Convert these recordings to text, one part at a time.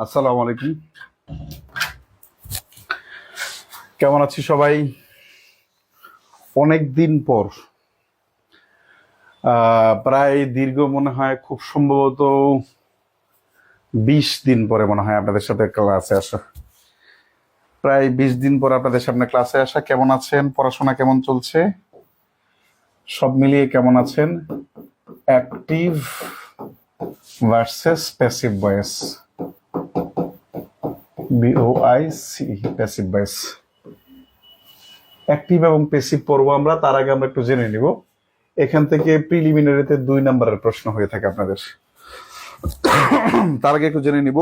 আসসালামু আলাইকুম। কেমন আছি সবাই? অনেক দিন পর প্রায় দীর্ঘ মনে হয় খুব সম্ভবত 20 দিন পরে মনে হয় আপনাদের সাথে ক্লাসে আসা। প্রায় 20 দিন পর আপনাদের সামনে ক্লাসে আসা। কেমন আছেন? পড়াশোনা কেমন চলছে? সব মিলিয়ে কেমন আছেন? Active versus passive voice, BOIC, passive voice. Active এবং প্যাসিভ পড়ব আমরা। তার আগে আমরা একটু জেনে নিব, এখান থেকে প্রিলিমিনারিতে 2 নম্বরের প্রশ্ন হয়ে থাকে আপনাদের। তার আগে একটু জেনে নিব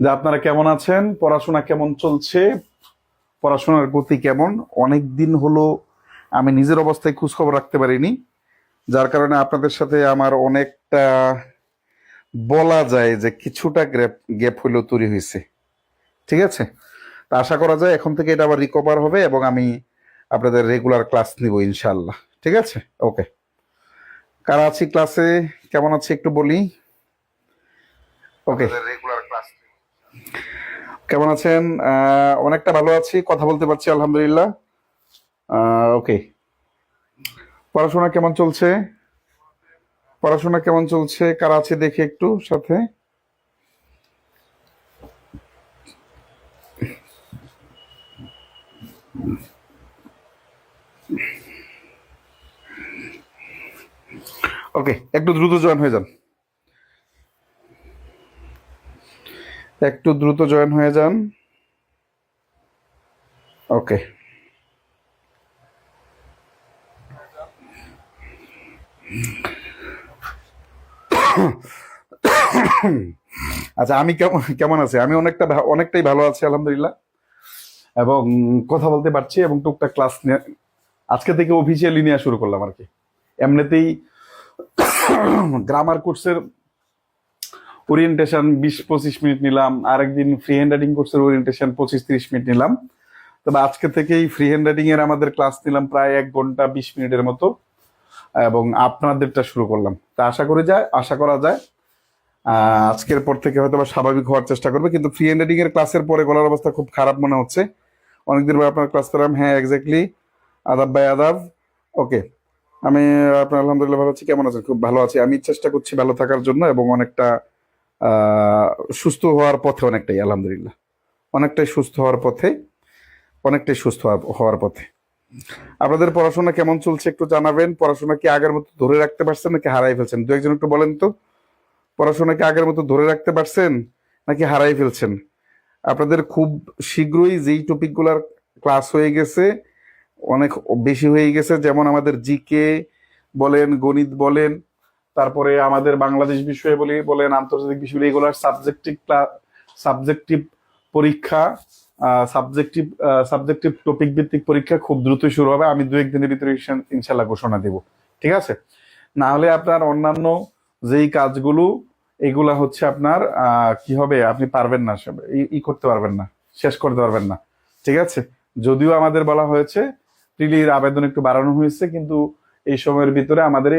যে আপনারা কেমন আছেন, পড়াশোনা কেমন চলছে, পড়াশোনার গতি কেমন। অনেক দিন হলো আমি নিজের অবস্থায় খোঁজখবর রাখতে পারিনি, যার কারণে আপনাদের সাথে আমার অনেকটা বলা যায় যে কিছুটা গ্যাপ হইলেও তৈরি হয়েছে। ঠিক আছে, তা আশা করা যায় এখন থেকে এটা আবার রিকভার হবে এবং আমি আপনাদের রেগুলার ক্লাস নিব ইনশাল্লাহ। ঠিক আছে, ওকে। কারা আছি ক্লাসে, কেমন আছে একটু বলি। ওকে, রেগুলার ক্লাস কেমন আছেন? অনেকটা ভালো আছি, কথা বলতে পারছি আলহামদুলিল্লাহ। ওকে, পড়াশোনা কেমন চলছে? পড়াশোনা কেমন চলছে? কারা আছে দেখে একটু সাথে। ওকে, একটু দ্রুত জয়েন হয়ে যান, একটু দ্রুত জয়েন হয়ে যান। ওকে, আচ্ছা, আমি কেমন কেমন আছি? আমি অনেকটাই ভালো আছি আলহামদুলিল্লাহ, এবং কথা বলতে পারছি এবং টুকটাক ক্লাস নিয়ে আজকে থেকে অফিসিয়ালি নেওয়া শুরু করলাম আর কি। এমনিতেই গ্রামার কোর্সের ওরিয়েন্টেশন 20-25 মিনিট নিলাম, আরেকদিন ফ্রি হ্যান্ড রাইটিং কোর্সের ওরিয়েন্টেশন 25-30 মিনিট নিলাম। তবে আজকে থেকেই ফ্রি হ্যান্ড রাইটিং এর আমাদের ক্লাস নিলাম প্রায় 1 ঘন্টা 20 মিনিটের মতো, এবং আপনাদেরটা শুরু করলাম। তা আশা করা যায় আজকের পর থেকে হয়তো স্বাভাবিক হওয়ার চেষ্টা করবে। কিন্তু ফ্রি হ্যান্ড রাইটিং এর ক্লাসের পরে গলার অবস্থা খুব খারাপ মনে হচ্ছে। অনেকদিন পর আপনার ক্লাস পেলাম। হ্যাঁ, এক্স্যাক্টলি। আদাব ভাই, আদাব। ওকে, আমি আপনার আলহামদুলিল্লাহ ভালো আছি। কেমন আছেন? খুব ভালো আছি। আমি চেষ্টা করছি ভালো থাকার জন্য এবং অনেকটা সুস্থ হওয়ার পথে, অনেকটাই আলহামদুলিল্লাহ, অনেকটাই সুস্থ হওয়ার পথে, অনেকটাই সুস্থ হওয়ার পথে। আপনাদের পড়াশোনা কেমন চলছে একটু জানাবেন। পড়াশোনা কি আগের মতো ধরে রাখতে পারছেন নাকি হারাই ফেলছেন? দু একজন একটু বলেন তো, পড়াশোনা কি আগের মতো ধরে রাখতে পারছেন নাকি হারাই ফেলছেন? আপনাদের খুব শীঘ্রই যেই টপিকগুলোর ক্লাস হয়ে গেছে, অনেক বেশি হয়ে গেছে, যেমন আমাদের জিকে বলেন, গণিত বলেন, তারপরে আমাদের বাংলাদেশ বিষয় বলেন, আন্তর্জাতিক বিষয়, এগুলোর সাবজেক্টিভ পরীক্ষা, সাবজেক্টিভ টপিক ভিত্তিক পরীক্ষা খুব দ্রুতই শুরু হবে। আমি 2-1 দিনের ভিতরে ইনশাল্লাহ ঘোষণা দেব। ঠিক আছে, না হলে আপনার অন্যান্য যেই কাজগুলো, এগুলা হচ্ছে আপনার কি হবে, আপনি পারবেন না, করতে পারবেন না, শেষ করতে পারবেন না। ঠিক আছে, যদিও আমাদের বলা হয়েছে প্রিলির আবেদন একটু বাড়ানো হয়েছে, কিন্তু এই সময়ের ভিতরে আমাদের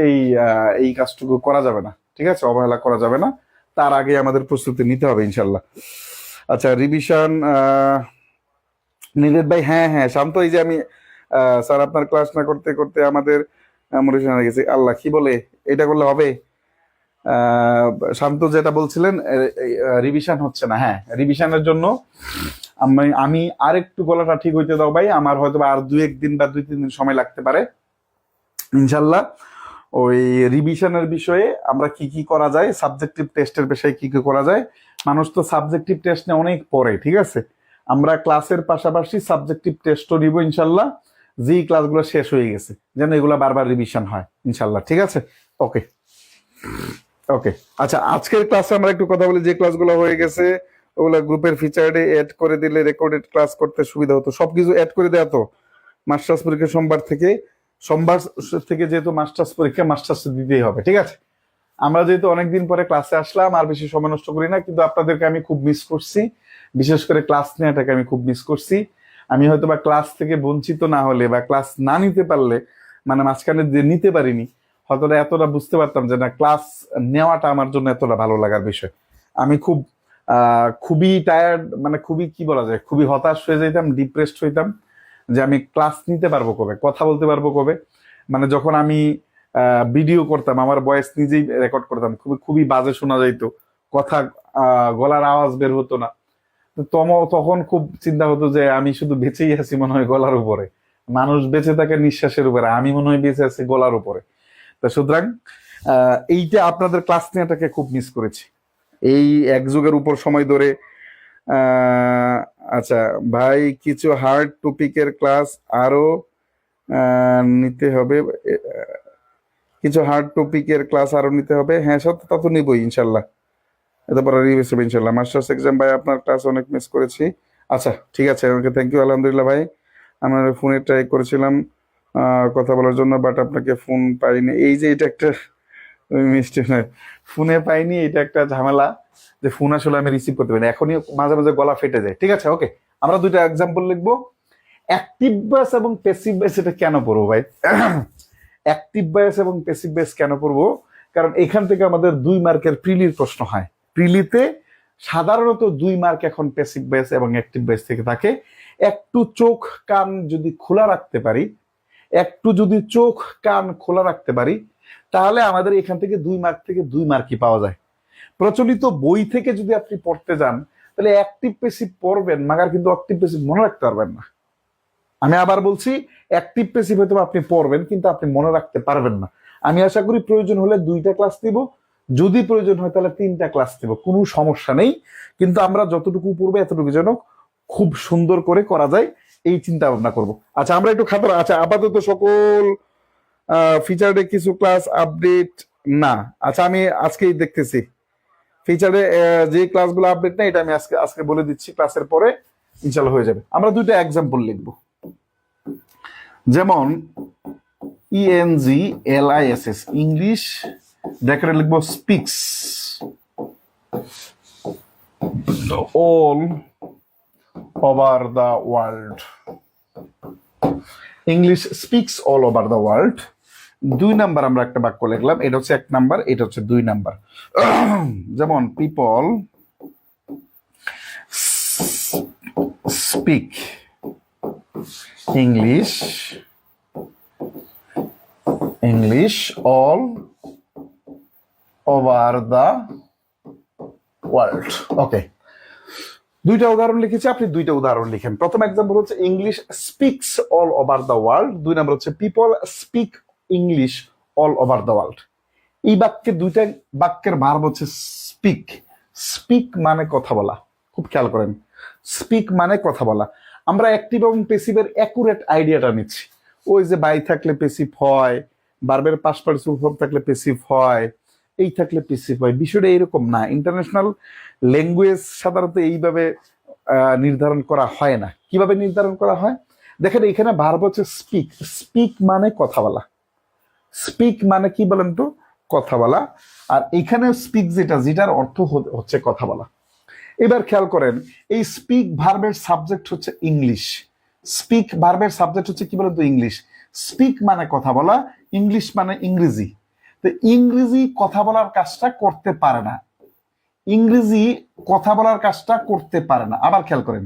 এই কাজটুকু করা যাবে না। ঠিক আছে, অবহেলা করা যাবে না, তার আগে আমাদের প্রস্তুতি নিতে হবে ইনশাল্লাহ। আচ্ছা, রিভিশন নিলেট ভাই, হ্যাঁ হ্যাঁ শান্ত। এই যে আমি স্যার আপনার ক্লাস না করতে করতে আমাদের মোটিভেশন হয়ে গেছে। আল্লাহ, কি বলে, এটা করলে হবে? শান্ত যেটা বলছিলেন, রিভিশন হচ্ছে না। হ্যাঁ, রিভিশনের জন্য আমি আর একটু গলাটা ঠিক হইতে দাও ভাই। আমার হয়তো আর 2-1 দিন বা 2-3 দিন সময় লাগতে পারে ইনশাল্লাহ। ওই রিভিশনের বিষয়ে আমরা কি কি করা যায়, সাবজেক্টিভ টেস্টের বিষয়ে কি কি করা যায়। মানুষ তো সাবজেক্টিভ টেস্ট নিয়ে অনেক পড়ে। ঠিক আছে, আমরা ক্লাসের পাশাপাশি সাবজেক্টিভ টেস্টও নিব ইনশাল্লাহ, যেই ক্লাসগুলো শেষ হয়ে গেছে, যেন এগুলো বারবার রিভিশন হয় ইনশাল্লাহ। ঠিক আছে, ওকে ওকে। আচ্ছা, আজকের ক্লাসে আমরা একটু কথা বলি। যে ক্লাসগুলো হয়ে গেছে ওগুলো গ্রুপের ফিচারে এড করে দিলে রেকর্ডেড ক্লাস করতে সুবিধা হতো। সবকিছু অ্যাড করে দেওয়া তো। মাস্টার্স পরীক্ষা সোমবার থেকে যেহেতু মাস্টার্স পরীক্ষা, মাস্টার্স দিতেই হবে। ঠিক আছে, আমরা যেহেতু অনেকদিন পরে ক্লাসে আসলাম, আর বেশি সময় নষ্ট করি না, কিন্তু আপনাদেরকে আমি খুব মিস করছি। বিশেষ করে ক্লাস নেওয়াটাকে আমি খুব মিস করছি। আমি হয়তো বা ক্লাস থেকে বঞ্চিত না হলে বা ক্লাস না নিতে পারলে, মানে মাঝখানে যে নিতে পারিনি, হয়তো এতটা বুঝতে পারতাম যে না ক্লাস নেওয়াটা আমার জন্য এতটা ভালো লাগার বিষয়। আমি খুবই টায়ার্ড, মানে খুবই কি বলা যায়, খুবই হতাশ হয়ে যেতাম, ডিপ্রেসড হইতাম যে আমি ক্লাস নিতে পারবো কবে, কথা বলতে পারবো কবে। মানে যখন আমি ভিডিও করতাম, আমার ভয়েস নিজেই রেকর্ড করতাম, খুবই বাজে শোনা যাইতো, কথা গলার আওয়াজ বের হতো না। তো তখন খুব চিন্তা হতো যে আমি শুধু বেঁচেই আছি মনে হয় গলার উপরে, মানুষ বেঁচে থাকে নিঃশ্বাসের উপরে, আমি মনে হয় বেঁচে আছি গলার উপরে। তো সুতরাং এইটা আপনাদের ক্লাস নেওয়াটাকে খুব মিস করেছি এই এক যুগের উপর সময় ধরে। আহ, আচ্ছা ভাই, কিছু হার্ড টপিকের ক্লাস আরো নিতে হবে, কিছু হার্ড টপিকের ক্লাস আরো নিতে হবে। হ্যাঁ সত্য, তা তো নিবই ইনশাল্লাহ, এত পরে রিভিউ হবে ইনশাল্লাহ। মাস্টার্স এক্সাম ভাই আপনার ক্লাস অনেক মিস করেছি। আচ্ছা ঠিক আছে, ওকে, থ্যাংক ইউ, আলহামদুলিল্লাহ ভাই। আমরা ফোনে ট্রাই করেছিলাম কথা বলার জন্য, বাট আপনাকে ফোন পাইনি। এই যে এটা একটা মিষ্টি নয়, ফোনে পাইনি, এটা একটা ঝামেলা যে ফোন আসলে আমি রিসিভ করতে পারি না। এখনই মাঝে মাঝে গলা ফেটে যায়। ঠিক আছে, ওকে, আমরা দুইটা এক্সাম্পল লিখবো। অ্যাক্টিভ ভয়েস এবং প্যাসিভ ভয়েস এটা কেন পড়বো ভাই? অ্যাক্টিভ ভয়েস এবং প্যাসিভ ভয়েস কেন পড়বো? কারণ এখান থেকে আমাদের 2 মার্কের প্রিলির প্রশ্ন হয়। প্রিলিতে সাধারণত 2 মার্ক এখন প্যাসিভ ভয়েস এবং অ্যাক্টিভ ভয়েস থেকে থাকে। একটু চোখ কান যদি খোলা রাখতে পারি, একটু যদি চোখ কান খোলা রাখতে পারি, তাহলে আমাদের এখান থেকে 2 মার্ক থেকে 2 মার্কই পাওয়া যায়। প্রচলিত বই থেকে যদি আপনি পড়তে যান, তাহলে অ্যাক্টিভ প্যাসিভ পড়বেন, মাগার কিন্তু অ্যাক্টিভ প্যাসিভ মনে রাখতে পারবেন না। আমি আবার বলছি, অ্যাক্টিভ প্যাসিভ হয়তো আপনি পড়বেন কিন্তু আপনি মনে রাখতে পারবেন না। আমি আশা করি প্রয়োজন হলে 2টা ক্লাস দিব, যদি প্রয়োজন হয় তাহলে 3টা ক্লাস দিব, কোনো সমস্যা নেই। কিন্তু আমরা যতটুকু পড়বো এতটুকু যেন খুব সুন্দর করে করা যায়, এই চিন্তা ভাবনা করবো। আচ্ছা আমরা একটু খাতার, আচ্ছা আপাতত সকল ফিচারে কিছু ক্লাস আপডেট না। আচ্ছা আমি আজকেই দেখতেছি ফিচারে যে ক্লাসগুলো আপডেট না, এটা আমি আজকে আজকে বলে দিচ্ছি, ক্লাসের পরে ইনশাল্লাহ হয়ে যাবে। আমরা 2টা এক্সাম্পল লিখবো, যেমন ENGLISS ইংলিশ, ব্র্যাকেটে লিখবো speaks all over the world. English speaks all over the world. 2 number আমরা একটা বাক্য লিখলাম, এটা হচ্ছে 1 নাম্বার, এটা হচ্ছে 2 নাম্বার। যেমন people speak English all over the world. ওকে, 2টা উদাহরণ লিখেছি, আপনি 2টা উদাহরণ লিখেন। প্রথম এক্সাম্পল হচ্ছে English speaks all over the world, 2 number হচ্ছে people speak English all over the world. এই বাক্যে 2টা বাক্যের ভার্ব হচ্ছে স্পিক। স্পিক মানে কথা বলা, খুব খেয়াল করেন, স্পিক মানে কথা বলা। আমরা অ্যাক্টিভ এবং প্যাসিভের অ্যাকুরেট আইডিয়াটা নিচ্ছি। ওই যে বাই থাকলে প্যাসিভ হয়, ভার্বের পাস্ট পার্টিসিপল ফর্ম থাকলে প্যাসিভ হয়, এই থাকলে প্যাসিভ হয়, বিষয়টা এরকম না। ইন্টারন্যাশনাল ল্যাঙ্গুয়েজ সাধারণত এইভাবে নির্ধারণ করা হয় না। কিভাবে নির্ধারণ করা হয় দেখেন, এখানে ভার্ব হচ্ছে স্পিক। স্পিক মানে কথা বলা। স্পিক মানে কি বলেন তো? কথা বলা। আর এখানে স্পিক যেটার অর্থ হচ্ছে কথা বলা। এবার খেয়াল করেন, এই স্পিক ভার্বের সাবজেক্ট হচ্ছে ইংলিশ। স্পিক ভার্বের সাবজেক্ট হচ্ছে কি বলতো? ইংলিশ। স্পিক মানে কথা বলা, ইংলিশ মানে ইংরেজি। তো ইংরেজি কথা বলার কাজটা করতে পারে না, ইংরেজি কথা বলার কাজটা করতে পারে না। আবার খেয়াল করেন,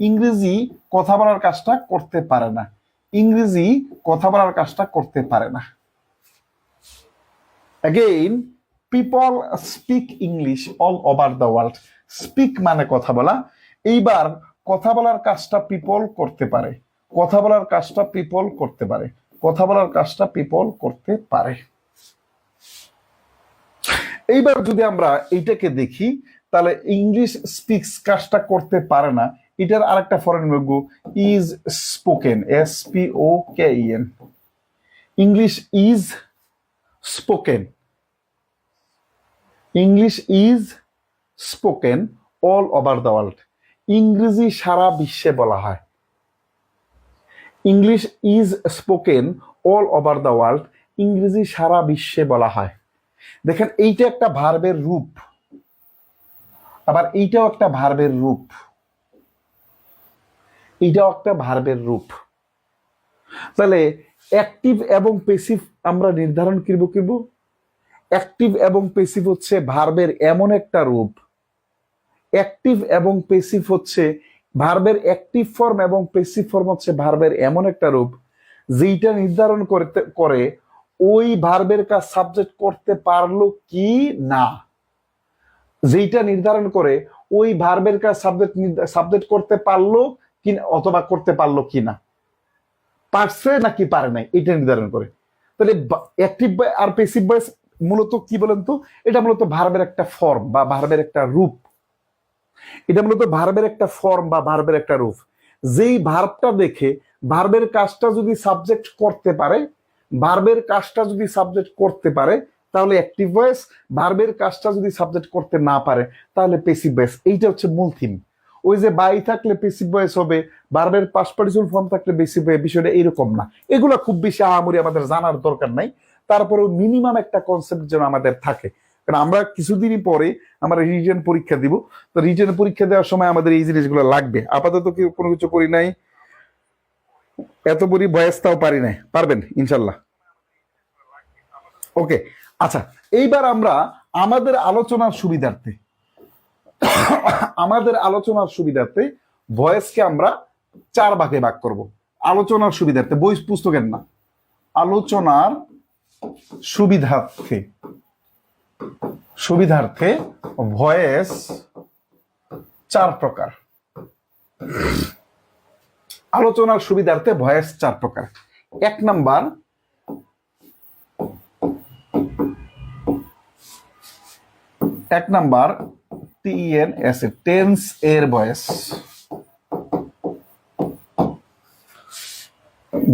ইংরেজি কথা বলার কাজটা করতে পারে না, ইংরেজি কথা বলার কাজটা করতে পারে না। Again, people speak English all over the world. Speak মানে কথা বলা। এইবার কথা বলার কাজটা পিপল করতে পারে, কথা বলার কাজটা পিপল করতে পারে, কথা বলার কাজটা পিপল করতে পারে। এইবার যদি আমরা এইটাকে দেখি, তাহলে ইংলিশ স্পিক্স কাজটা করতে পারে না, এটার আরেকটা ফরেন বাক্য is spoken, SPOKEN। English is spoken, English is spoken all over the world. ইংরেজি সারা বিশ্বে বলা হয়। English is spoken all over the world, ইংরেজি সারা বিশ্বে বলা হয়। দেখেন এইটা একটা ভার্বের রূপ, আবার এইটাও একটা ভার্বের রূপ, এইটাও একটা ভার্বের রূপ। তাহলে অ্যাক্টিভ এবং পেসিভ আমরা নির্ধারণ করব। অ্যাক্টিভ এবং পেসিভ হচ্ছে ভার্বের এমন একটা রূপ, অ্যাক্টিভ এবং পেসিভ হচ্ছে ভার্বের অ্যাক্টিভ ফর্ম এবং পেসিভ ফর্ম হচ্ছে ভার্বের এমন একটা রূপ যেটা নির্ধারণ করে ওই ভার্বের কাজ সাবজেক্ট করতে পারলো কি না, যেটা নির্ধারণ করে ওই ভার্বের কাজ সাবজেক্ট করতে পারলো কি অথবা করতে পারলো কি না, পারছে নাকি পারে নাই, এটা নির্ধারণ করে। তাহলে অ্যাক্টিভ আর পেসিভ ভয়েস মূলত কি বলেন তো, এটা মূলত ভার্বের একটা ফর্ম বা ভার্বের একটা রূপ, এটা মূলত ভার্বের একটা ফর্ম বা ভার্বের একটা রূপ। যেই ভার্বটা দেখে ভার্বের কাজটা যদি সাবজেক্ট করতে পারে, ভার্বের কাজটা যদি সাবজেক্ট করতে পারে তাহলে অ্যাক্টিভ ভয়েস, ভার্বের কাজটা যদি সাবজেক্ট করতে না পারে তাহলে পেসিভ ভয়েস। এইটা হচ্ছে মূল থিম। ওই যে বাই থাকলে পেসিভ ভয়েস হবে, ভার্বের পাস্ট পার্টিসিপল ফর্ম থাকলে পেসিভ ভয়েস, বিষয়টা এরকম না। এগুলো খুব বেশি আহামরি আমাদের জানার দরকার নাই, তারপরেও মিনিমাম একটা কনসেপ্ট যেন আমাদের থাকে। কারণ আমরা কিছুদিনই পরে আমরা রিটেন পরীক্ষা দিব, তো রিটেন পরীক্ষা দেওয়ার সময় আমাদের এই জিনিসগুলো লাগবে। আপাতত কি কোনো কিছু করি নাই, এত বড়ি বয়সটাও পারি নাই, পারবেন ইনশাল্লাহ। ওকে, আচ্ছা, এইবার আমরা আমাদের আলোচনার সুবিধার্থে ভয়েসকে আমরা 4 ভাগে ভাগ করব। আলোচনার সুবিধার্থে, বই পুস্তকের না, আলোচনার সুবিধার্থে ভয়েস 4 প্রকার। আলোচনার সুবিধার্থে ভয়েস 4 প্রকার। 1 নাম্বার TENS টেন্স এর ভয়েস।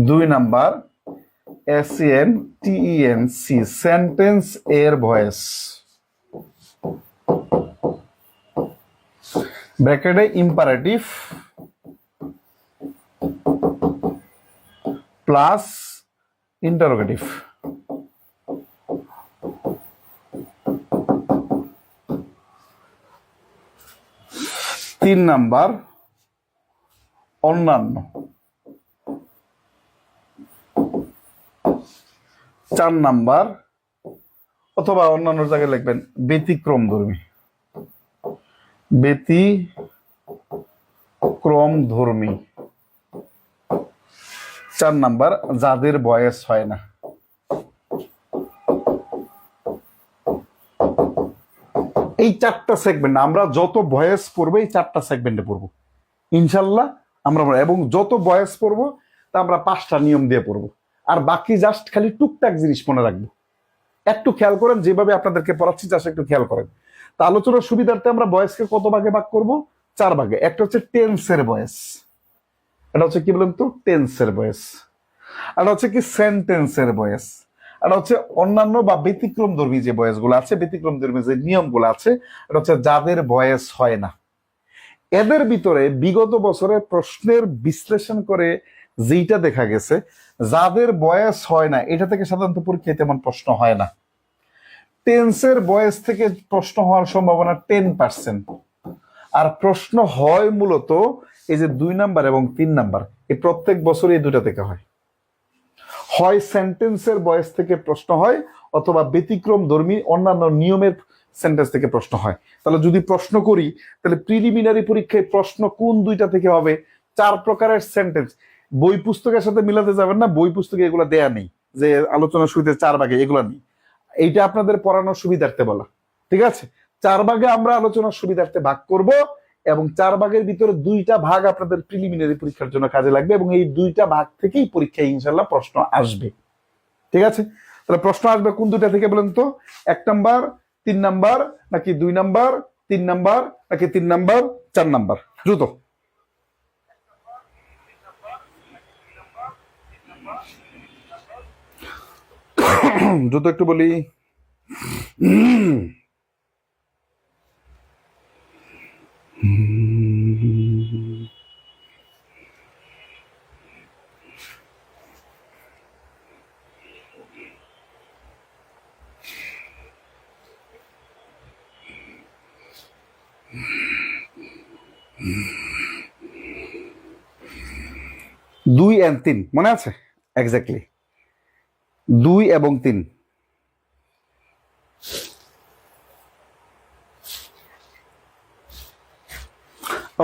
2 নাম্বার SENTENC সেন্টেন্স এর ভয়েস, ব্র্যাকেটে ইম্পারেটিভ প্লাস ইন্টারোগেটিভ। 3 নাম্বার অন্যান্য। 4 নাম্বার অথবা অন্যান্য জায়গায় লিখবেন ব্যতিক্রমধর্মী। 4 নাম্বার যাদের বয়স হয় না। এই 4টা সেগমেন্ট আমরা যত ভয়েস পড়বো এই 4টা সেগমেন্টে পড়বো ইনশাল্লাহ আমরা, এবং যত ভয়েস পড়বো তা আমরা 5টা নিয়ম দিয়ে পড়বো, আর বাকি জাস্ট খালি টুকটাক জিনিস মনে রাখবো। একটু খেয়াল করেন, যেভাবে আপনাদেরকে পড়াচ্ছি জাস্ট একটু খেয়াল করেন। তা আলোচনার সুবিধার্থে আমরা ভয়েসকে কত ভাগে ভাগ করব? 4 ভাগে। একটা হচ্ছে টেন্সের ভয়েস, এটা হচ্ছে কি বলেন তো, টেন্সের ভয়েস। আর হচ্ছে কি সেন্টেন্সের ভয়েস। আর হচ্ছে অন্যান্য বা ব্যতিক্রমধর্মী যে বয়সগুলো আছে, ব্যতিক্রমধর্মী যে নিয়মগুলো আছে, এটা হচ্ছে যাদের বয়স হয় না। এদের ভিতরে বিগত বছরের প্রশ্নের বিশ্লেষণ করে যেটা দেখা গেছে, যাদের বয়স হয় না এটা থেকে সাধারণত পরীক্ষায় তেমন প্রশ্ন হয় না। টেন্সের বয়স থেকে প্রশ্ন হওয়ার সম্ভাবনা 10%, আর প্রশ্ন হয় মূলত এই যে 2 নাম্বার এবং 3 নাম্বার, এই প্রত্যেক বছরই এই দুটা থেকে হয়। হয় সেন্টেন্সের বয়স থেকে প্রশ্ন হয় অথবা ব্যতিক্রমধর্মী অন্যান্য নিয়মের সেন্টেন্স থেকে প্রশ্ন হয়। তাহলে যদি প্রশ্ন করি তাহলে প্রিলিমিনারি পরীক্ষায় প্রশ্ন কোন 2টা থেকে হবে? 4 প্রকারের সেন্টেন্স। বই পুস্তকের সাথে মিলাতে যাবেন না, বই পুস্তকে এগুলো দেয়া নেই যে আলোচনার শুরুতে 4 ভাগে, এগুলো নেই। এইটা আপনাদের পড়ানোর সুবিধার্থে বলা, ঠিক আছে? 4 ভাগে আমরা আলোচনার সুবিধার্থে ভাগ করব, এবং 4 ভাগের ভিতরে 2টা ভাগ আপনাদের প্রিলিমিনারি পরীক্ষার জন্য কাজে লাগবে, এবং এই 2টা ভাগ থেকেই পরীক্ষায় ইনশাল্লাহ প্রশ্ন আসবে, ঠিক আছে? তাহলে প্রশ্ন আসবে কোন 2টা থেকে বলেন তো? 1 নাম্বার 3 নাম্বার নাকি 2 নাম্বার 3 নাম্বার নাকি 3 নাম্বার 4 নাম্বার? দ্রুত দ্রুত একটু বলি। 2 আর 3 মনে আছে? এক্স্যাক্টলি 2 এবং 3।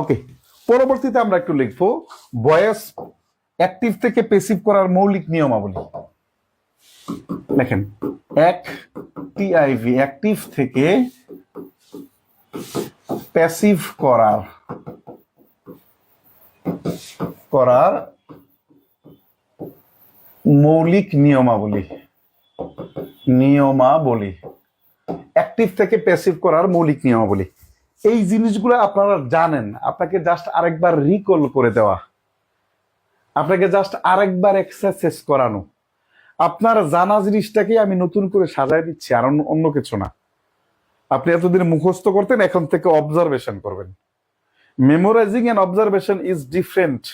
ওকে, পরবর্তীতে আমরা একটু লিখবো ভয়েস অ্যাক্টিভ থেকে প্যাসিভ করার মৌলিক নিয়মাবলী। দেখেন, টিআইভি অ্যাক্টিভ থেকে প্যাসিভ করার মৌলিক নিয়মাবলী অ্যাক্টিভ থেকে প্যাসিভ করার মৌলিক নিয়মাবলী। এই জিনিসগুলো আপনারা জানেন, আপনাকে জাস্ট আরেকবার রিকল করে দেওয়া, আপনাকে জাস্ট আরেকবার এক্সারসাইজ করানো। আপনার জানা জিনিসটাকে আমি নতুন করে সাজায় দিচ্ছি, আর অন্য কিছু না। আপনি এতদিন মুখস্থ করতেন, এখন থেকে অবজারভেশন করবেন। Memorising and observation is different.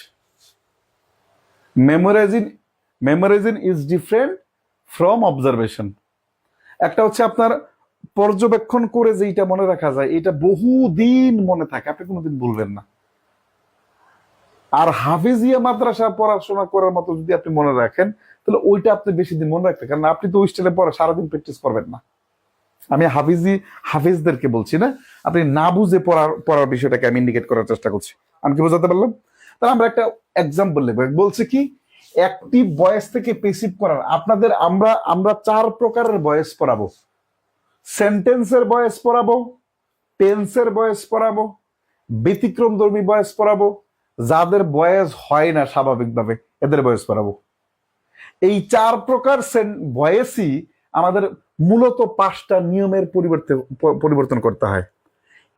Memorising is different from observation. একটা হচ্ছে আপনার পর্যবেক্ষণ করে যেটা মনে রাখা যায়, এটা বহুদিন মনে থাকে, আপনি কোনোদিন ভুলবেন না। আর হাফিজিয়া মাদ্রাসা পড়াশোনা করার মতো যদি আপনি মনে রাখেন, তাহলে ওইটা আপনি বেশি দিন মনে রাখতে, কারণ আপনি তো ওই স্টাইলে পড়া সারাদিন প্র্যাকটিস করবেন না। আমি হাফিজদেরকে বলছি না, আপনি না বুঝে পড়ার বিষয়টাকে আমি ইন্ডিকেট করার চেষ্টা করছি। আমি কি বোঝাতে পারলাম? তাহলে আমরা একটা এক্সাম্পল লিখবো। বলছে কি, অ্যাক্টিভ ভয়েস থেকে প্যাসিভ করার আপনাদের আমরা 4 প্রকারের ভয়েস পড়াবো। সেন্টেন্সের ভয়েস পড়াবো, টেন্সের ভয়েস পড়াবো, ব্যতিক্রমধর্মী ভয়েস পড়াবো, যাদের ভয়েস হয় না স্বাভাবিকভাবে এদের ভয়েস পড়াবো। এই 4 প্রকার ভয়েসই আমাদের মূলত 5টা নিয়মের পরিবর্তন করতে হয়।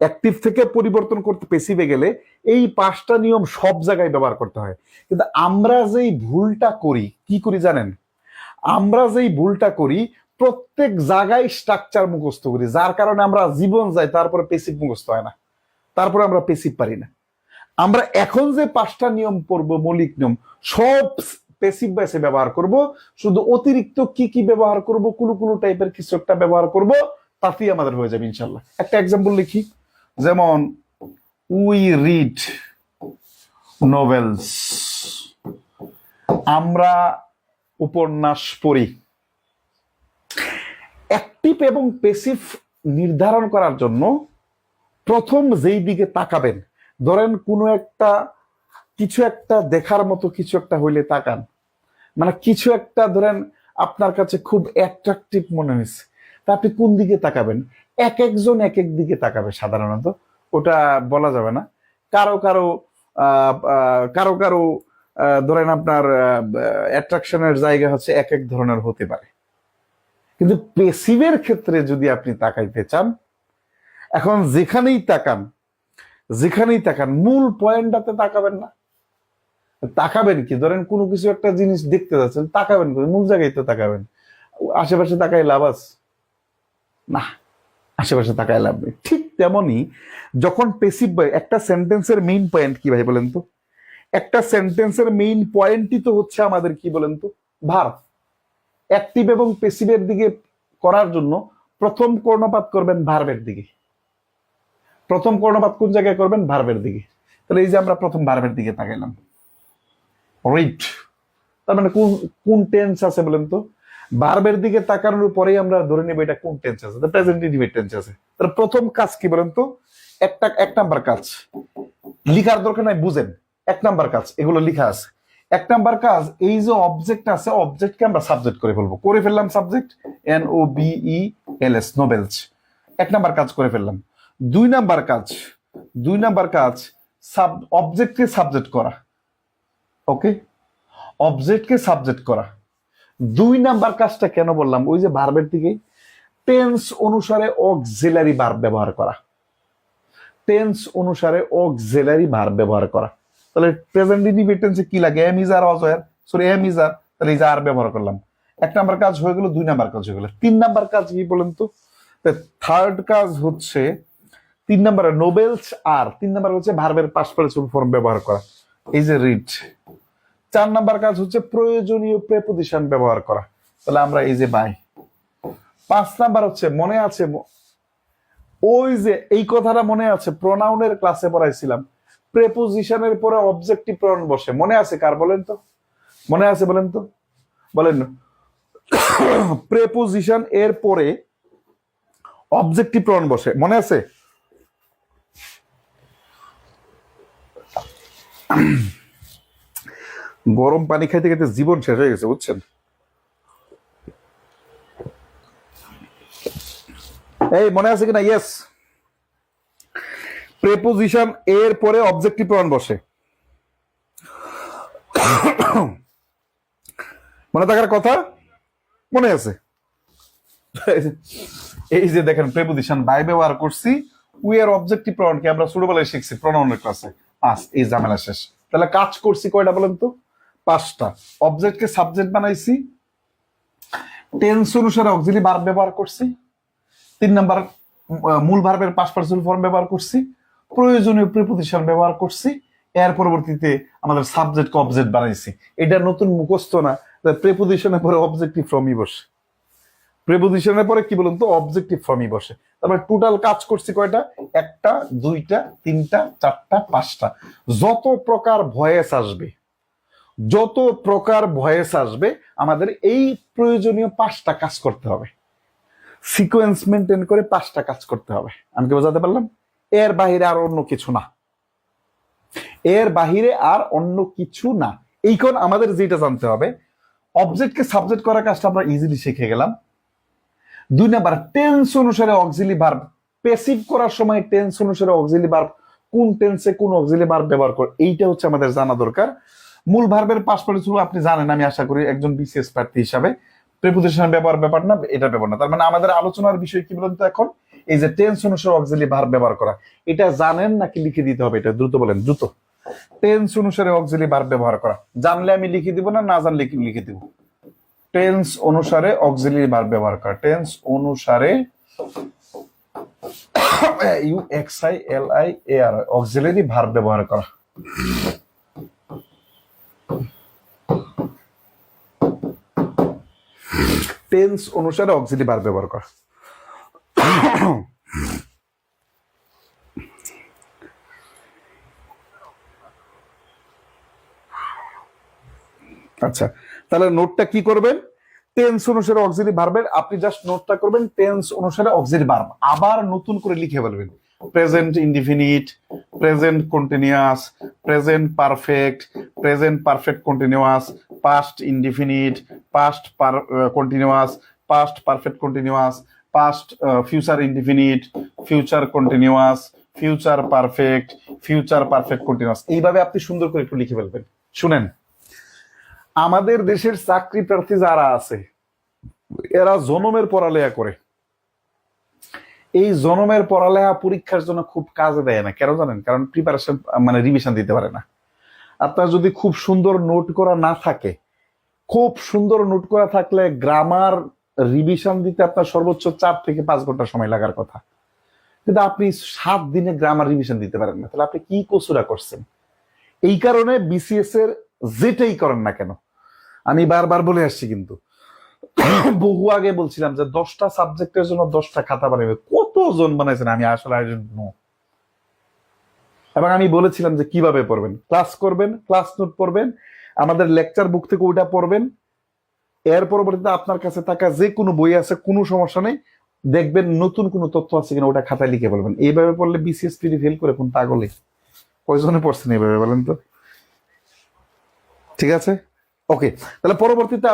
অ্যাক্টিভ থেকে পরিবর্তন করতে প্যাসিভে গেলে এই 5টা নিয়ম সব জায়গায় ব্যবহার করতে হয়। কিন্তু আমরা যেই ভুলটা করি, কি করি জানেন? আমরা যেই ভুলটা করি, প্রত্যেক জায়গায় স্ট্রাকচার মুখস্থ করি, যার কারণে আমরা জীবন যাই, তারপরে প্যাসিভ মুখস্থ হয় না, তারপরে আমরা প্যাসিভ পারি না। আমরা এখন যে 5টা নিয়ম পড়বো, মৌলিক নিয়ম, সব প্যাসিভ ভয়েসে ব্যবহার করব। শুধু অতিরিক্ত কি কি ব্যবহার করব, কুলুকুলু টাইপের কিছু একটা ব্যবহার করব, তাতেই আমাদের হয়ে যাবে ইনশাল্লাহ। একটা এক্সাম্পল লিখি, যেমন উই রিড নোভেলস, আমরা উপন্যাস পড়ি। অ্যাক্টিভ এবং প্যাসিভ নির্ধারণ করার জন্য প্রথম যেই দিকে তাকাবেন, ধরেন কোনো কিছু একটা দেখার মতো কিছু একটা হইলে তাকান, মানে কিছু একটা ধরেন আপনার কাছে খুব অ্যাট্রাকটিভ মনে হয়েছে, তা আপনি কোন দিকে তাকাবেন? একজন এক এক দিকে তাকাবে সাধারণত, ওটা বলা যাবে না। কারো কারো কারো কারো ধরেন আপনার অ্যাট্রাকশনের জায়গা হচ্ছে এক এক ধরনের হতে পারে। কিন্তু প্যাসিভের ক্ষেত্রে যদি আপনি তাকাইতে চান, এখন যেখানেই তাকান মূল পয়েন্টটাতে তাকাবেন না। তাকাবেন কি, ধরেন কোনো কিছু একটা জিনিস দেখতে যাচ্ছেন, তাকাবেন মূল জায়গায় তো তাকাবেন। আশেপাশে তাকাই লাভ আছে না, আশেপাশে তাকায় লাভ নেই। ঠিক তেমনি যখন প্যাসিভ একটা সেন্টেন্সের মেইন পয়েন্ট কি ভাই বলেন তো? একটা সেন্টেন্সের মেইন পয়েন্টই তো হচ্ছে আমাদের কি বলেন তো? ভার্ব। অ্যাক্টিভ এবং প্যাসিভের দিকে করার জন্য প্রথম কর্ণপাত করবেন ভার্বের দিকে। প্রথম কর্ণপাত কোন জায়গায় করবেন? ভার্বের দিকে। তাহলে এই যে আমরা প্রথম ভার্বের দিকে তাকাইলাম, রিড, তার মানে কোন টেন্স আছে বলেন তো? ভার্বের দিকে তাকানোর পরেই আমরা ধরে নেব এটা কোন টেন্স আছে, প্রেজেন্ট ইনডিফিনিট টেন্স আছে। তাহলে প্রথম কাজ কি বলেন তো? এক নাম্বার কাজ, লিখার দরকার নাই, বুঝেন। 1 নাম্বার কাজ, এগুলো লিখা আছে। 1 নাম্বার কাজ, এই যে অবজেক্ট আছে, অবজেক্টকে আমরা সাবজেক্ট করে ফেললাম সাবজেক্ট, NOBELS, নোবেলস। 1 নাম্বার কাজ করে ফেললাম। 2 নাম্বার কাজ অবজেক্টকে সাবজেক্ট করা। ওকে, অবজেক্টকে সাবজেক্ট করা। 2 নাম্বার কাজটা কেন বললাম? ওই যে ভার্বের দিকে টেন্স অনুসারে অক্সিলারি ভার্ব ব্যবহার করা। টেন্স অনুসারে অক্সিলারি ভার্ব ব্যবহার করা। তাহলে প্রেজেন্ট ইনডিফিনিট টেন্সে কি লাগে? এম ইজ আর অজয়ার, সরি এম ইজ আর, তাহলে এই যে আর ব্যবহার করলাম। 1 নাম্বার কাজ হয়ে গেল, 2 নাম্বার কাজ হয়ে গেল। 3 নাম্বার কাজ কি বলেন তো? থার্ড কাজ হচ্ছে 3 নাম্বারে নোবেলস আর 3 নাম্বার হচ্ছে ভার্বের পাস্ট পার্টিসিপল ফর্ম ব্যবহার করা, এই যে রিড। 4 নাম্বার কাজ হচ্ছে প্রয়োজনীয় প্রেপোজিশন ব্যবহার করা, তাহলে আমরা এই যে বাই। 5 নাম্বার হচ্ছে মনে আছে, ওই যে এই কথাটা মনে আছে, প্রোনাউনের ক্লাসে পড়াইছিলাম, প্রেপোজিশনের পরে অবজেক্টিভ প্রোনাউন বসে, মনে আছে কার বলেন তো? মনে আছে বলেন তো? বলেন। প্রেপোজিশন এর পরে অবজেক্টিভ প্রনাউন বসে, মনে আছে? গরম পানি খাইতে খাইতে জীবন শেষ হয়ে গেছে, বুঝছেন? এই মনে আছে কিনা? ইয়েস, প্রেপোজিশন এর পরে অবজেক্টিভ প্রনাউন বসে, মনে থাকার কথা। মনে আছে? এই যে দেখেন, প্রেপোজিশন বাই ব্যবহার করছি, উই এর অবজেক্টিভ প্রনাউনকে আমরা ছোটবেলায় শিখছি প্রনাউনের ক্লাসে। এই ঝামেলা শেষ। তাহলে কাজ করছি কয়টা বলেন তো? 5টা। অবজেক্টকে সাবজেক্ট বানাইছি, টেন্স অনুসারে অক্সিলারি ভার্ব ব্যবহার করছি, 3 নাম্বার মূল ভার্বের পাস্ট পার্টিসিপল ফর্ম ব্যবহার করছি, প্রয়োজনীয় প্রিপোজিশন ব্যবহার করছি, এর পরবর্তীতে আমাদের সাবজেক্টকে অবজেক্ট বানাইছি। এটা নতুন মুখস্থ না, প্রিপোজিশনের পরে অবজেক্টিভ ফর্মই বসে। প্রিপোজিশনের পরে কি বলুন তো? অবজেক্টিভ ফর্মই বসে। তারপরে টোটাল কাজ করছি কয়টা? 1টা, 2টা, 3টা, 4টা, 5টা। যত প্রকার ভয়েস আসবে আমাদের এই প্রয়োজনীয় 5টা কাজ করতে হবে, সিকোয়েন্স মেনটেন করে 5টা কাজ করতে হবে। আমি কি বোঝাতে পারলাম? এর বাহিরে আর অন্য কিছু না, এর বাহিরে আর অন্য কিছু না। এইখন আমাদের যেটা জানতে হবে, অবজেক্টকে সাবজেক্ট করার কাজটা আমরা ইজিলি শিখে গেলাম। 2 নাম্বার, টেন্স অনুসারে অক্সিলারি ভার্ব, প্যাসিভ করার সময় টেন্স অনুসারে অক্সিলারি ভার্ব, কোন টেন্সে কোন অক্সিলারি ভার্ব ব্যবহার করে, এইটা হচ্ছে আমাদের জানা দরকার। মূল ভার্বের পাস্ট পার্টিসিপল আপনি জানেন, আমি আশা করি একজন বিসিএস প্রার্থী হিসাবে। প্রিপোজিশন ব্যাপার না, এটা ব্যাপার না। তার মানে আমাদের আলোচনার বিষয় কি বলুন তো এখন? এই যে টেন্স অনুসারে অক্সিলারি ভার্ব ব্যবহার করা, এটা জানেন নাকি লিখে দিতে হবে? এটা দ্রুত বলেন, দ্রুত। টেন্স অনুসারে অক্সিলারি ভার্ব ব্যবহার করা জানলে আমি লিখে দিব, না জানলে কি লিখে দিব? টেন্স অনুসারে অক্সিলারি ভার্ব ব্যবহার করা, টেন্স অনুসারে UXILIAR অক্সিলারি ভার্ব ব্যবহার করা। টেন্স অনুসারে অক্সিলারি ভার্ব ব্যবহার করা। আচ্ছা, তাহলে নোটটা কি করবেন? টেন্স অনুসারে অক্সিলারি ভার্বের আপনি জাস্ট নোটটা করবেন, টেন্স অনুসারে অক্সিলারি ভার্ব আবার নতুন করে লিখে বলবেন। Present indefinite, present continuous, present perfect, present perfect continuous, past indefinite, past continuous, past perfect continuous, past future indefinite, future continuous, future perfect continuous. এইভাবে আপনি সুন্দর করে একটু লিখে ফেলবেন। শুনেন, আমাদের দেশের চাকরি প্রার্থী যারা আছে, এরা জনমের পড়ালেখা করে। এই জনমের পড়ালেখা পরীক্ষার জন্য খুব কাজে দেয় না। কেন জানেন? কারণ প্রিপারেশন মানে রিভিশন দিতে পারে না। আপনার যদি খুব সুন্দর নোট করা না থাকে, খুব সুন্দর নোট করা থাকলে গ্রামার রিভিশন দিতে আপনার সর্বোচ্চ 4 থেকে 5 ঘন্টা সময় লাগার কথা, কিন্তু আপনি 7 দিনে গ্রামার রিভিশন দিতে পারেন না। তাহলে আপনি কি কসুরা করছেন? এই কারণে বিসিএস এর যেটাই করেন না কেন, আমি বারবার বলে আসছি, কিন্তু বহু আগে বলছিলাম যে 10টা সাবজেক্টের জন্য 10টা খাতা বানাবে। কতজন বানাইছেন? আমি আসলে আই ডোন্ট নো। এবং আমি বলেছিলাম যে কিভাবে পড়বেন, ক্লাস করবেন, ক্লাস নোট পড়বেন, আমাদের লেকচার বুক থেকে ওইটা পড়বেন। এর পরবর্তীতে আপনার কাছে থাকা যে কোনো বই আছে, কোনো সমস্যা নেই, দেখবেন নতুন কোনো তথ্য আছে কিনা ওটা খাতায় লিখে বলবেন। এইভাবে পড়লে বিসিএস পিডি ফেল করে কোন পাগলে? কয়জনে পড়ছেন এইভাবে বলেন তো? ঠিক আছে, ওকে। তাহলে পরবর্তীতে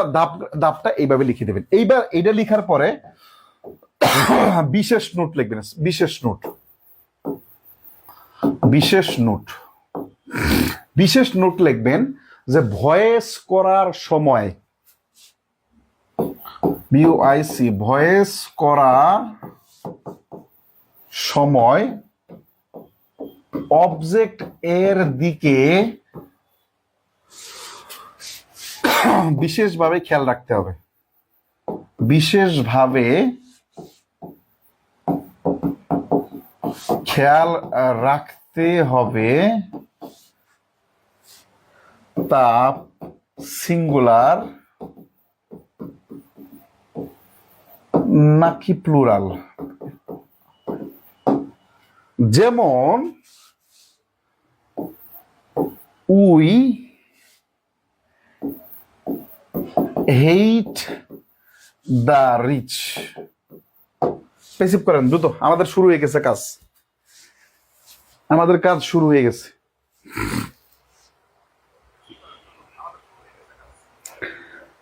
ধাপটা এইভাবে লিখে দেবেন। এইবার এটা লিখার পরে বিশেষ নোট লিখবেন। বিশেষ নোট লিখবেন যে ভয়েস করার সময়, বিওআইসি, ভয়েস করা সময় অবজেক্ট এর দিকে বিশেষভাবে খেয়াল রাখতে হবে। বিশেষভাবে খেয়াল রাখতে হবে। তা সিঙ্গুলার নাকি প্লুরাল? যেমন we hate the rich. Passive করেন দ্রুত, আমাদের শুরু হয়ে গেছে কাজ, আমাদের কাজ শুরু হয়ে গেছে।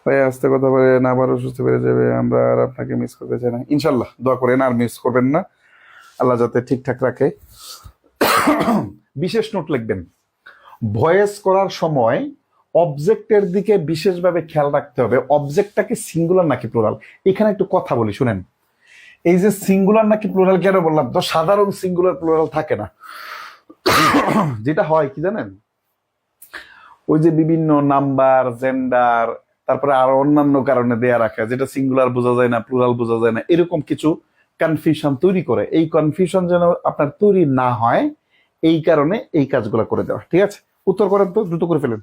ভাই আস্তে কথা বলেন, আবারও সুস্থ বেড়ে যাবে, আমরা আর আপনাকে মিস করতে চাই না। ইনশাল্লাহ দোয়া করেন, আর মিস করবেন না, আল্লাহ যাতে ঠিকঠাক রাখে। বিশেষ নোট লিখবেন, ভয়েস করার সময় অবজেক্টের দিকে বিশেষভাবে খেয়াল রাখতে হবে। অবজেক্টটাকে সিঙ্গুলার নাকি প্লুরাল, এখানে একটু কথা বলি শুনেন। এই যে সিঙ্গুলার নাকি প্লুরাল কেন বললাম, তো সাধারণ সিঙ্গুলার প্লুরাল থাকে না। যেটা হয় কি জানেন, ওই যে বিভিন্ন নাম্বার, জেন্ডার, তারপরে আরো অন্যান্য কারণে দেয়া রাখে, যেটা সিঙ্গুলার বোঝা যায় না, প্লুরাল বোঝা যায় না, এরকম কিছু কনফিউশন তৈরি করে। এই কনফিউশন যেন আপনার তৈরি না হয়, এই কারণে এই কাজগুলো করে দেওয়া। ঠিক আছে, উত্তর করেন তো, দ্রুত করে ফেলেন।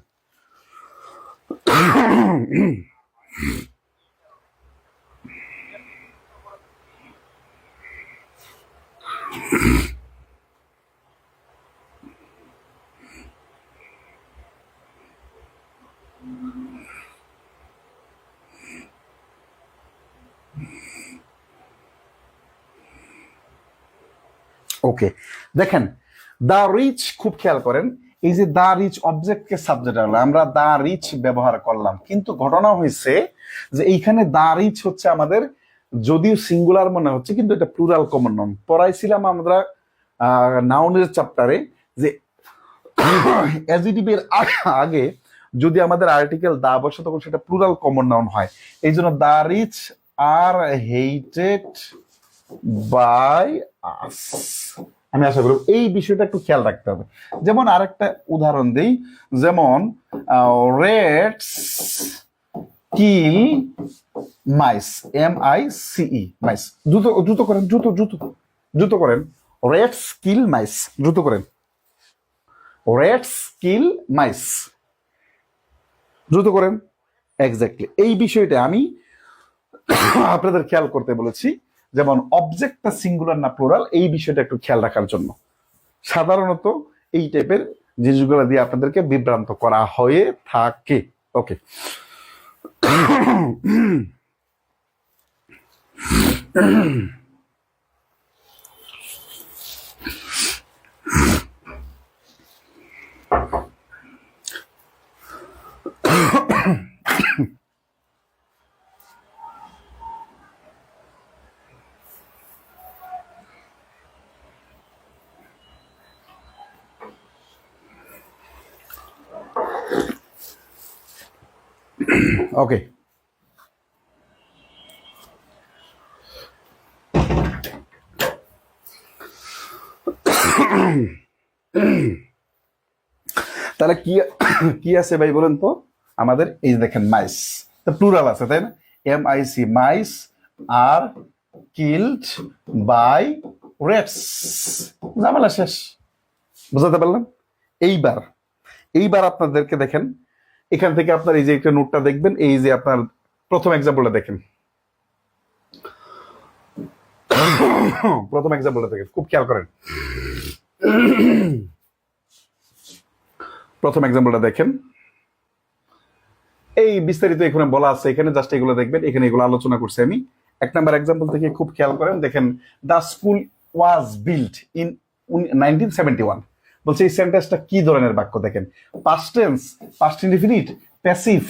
ওকে, দেখেন দা রিচ, খুব খেয়াল করেন, এই যে দা রিচ অবজেক্টকে সাবজেক্ট হলো, আমরা দা রিচ ব্যবহার করলাম, কিন্তু ঘটনা হয়েছে যে এইখানে দা রিচ হচ্ছে আমাদের, যদিও সিঙ্গুলার মনে হচ্ছে কিন্তু এটা প্লুরাল কমন নাউন। পড়াইছিলাম আমরা নাউনের চ্যাপ্টারে যে অ্যাডজেক্টিভের আগে যদি আমাদের আর্টিকেল দা বসে তখন সেটা প্লুরাল কমন নাউন হয়। এই জন্য the rich are hated by us. আমি আশা করি এই বিষয়টা একটু খেয়াল রাখতে হবে। যেমন আরেকটা উদাহরণ দেই, যেমন রেটস কিল মাইস, MICE, মাইস। দ্রুত দ্রুত করেন, দ্রুত দ্রুত দ্রুত করেন। রেটস কিল মাইস, দ্রুত করেন। রেটস কিল মাইস, দ্রুত করেন। এক্স্যাক্টলি এই বিষয়টা আমি আপনাদের খেয়াল করতে বলেছি, যেমন অবজেক্টটা সিঙ্গুলার না প্লুরাল, এই বিষয়টা একটু খেয়াল রাখার জন্য। সাধারণত এই টাইপের জিনিসগুলো দিয়ে আপনাদেরকে বিভ্রান্ত করা হয়ে থাকে। ওকে, ওকে, তাহলে কি কি আছে ভাই বলেন তো আমাদের? এই যে দেখেন মাইস, প্লুরাল আছে তাই না, MIC, mice are killed by rats, ঝামেলা শেষ। বুঝাতে পারলাম? এইবার এইবার আপনাদেরকে দেখেন, এখান থেকে আপনার এই যে একটা নোটটা দেখবেন, এই যে আপনার প্রথম এক্সাম্পলটা দেখেন, প্রথম এক্সাম্পলটা দেখেন, খুব খেয়াল করেন। প্রথম এক্সাম্পলটা দেখেন, এই বিস্তারিত এখানে বলা আছে, এখানে জাস্ট এগুলো দেখবেন, এখানে এগুলো আলোচনা করছি আমি। এক নাম্বার এক্সাম্পল থেকে খুব খেয়াল করেন, দেখেন the school was built in 1971। বলছে এই সেন্টেন্সটা কি ধরনের বাক্য? দেখেন past tense, past indefinite, passive,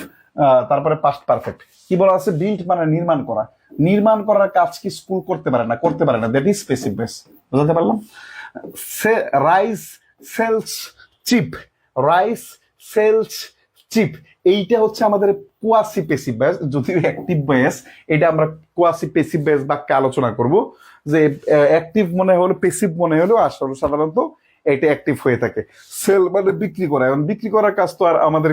তারপরে পাস্ট পারফেক্ট। কি বলা আছে? বিল্ট মানে নির্মাণ করা। নির্মাণ করার কাজ কি স্কুল করতে পারে না? করতে পারে না, দ্যাট ইজ প্যাসিভ ভয়েস। বুঝতে পারলাম? Rice sells cheap, rice sells cheap, এইটা হচ্ছে আমাদের কোয়াসি পেসিভ ভয়েস, যদিও অ্যাক্টিভ ভয়েস। এটা আমরা কোয়াসি পেসিভ ভয়েস বাক্যে আলোচনা করব, যে অ্যাক্টিভ মনে হলো, পেসিভ মনে হলেও আসলে সাধারণত এটা অ্যাক্টিভ হয়ে থাকে। সেল মানে বিক্রি করা, এবং বিক্রি করার কাজ তো আর আমাদের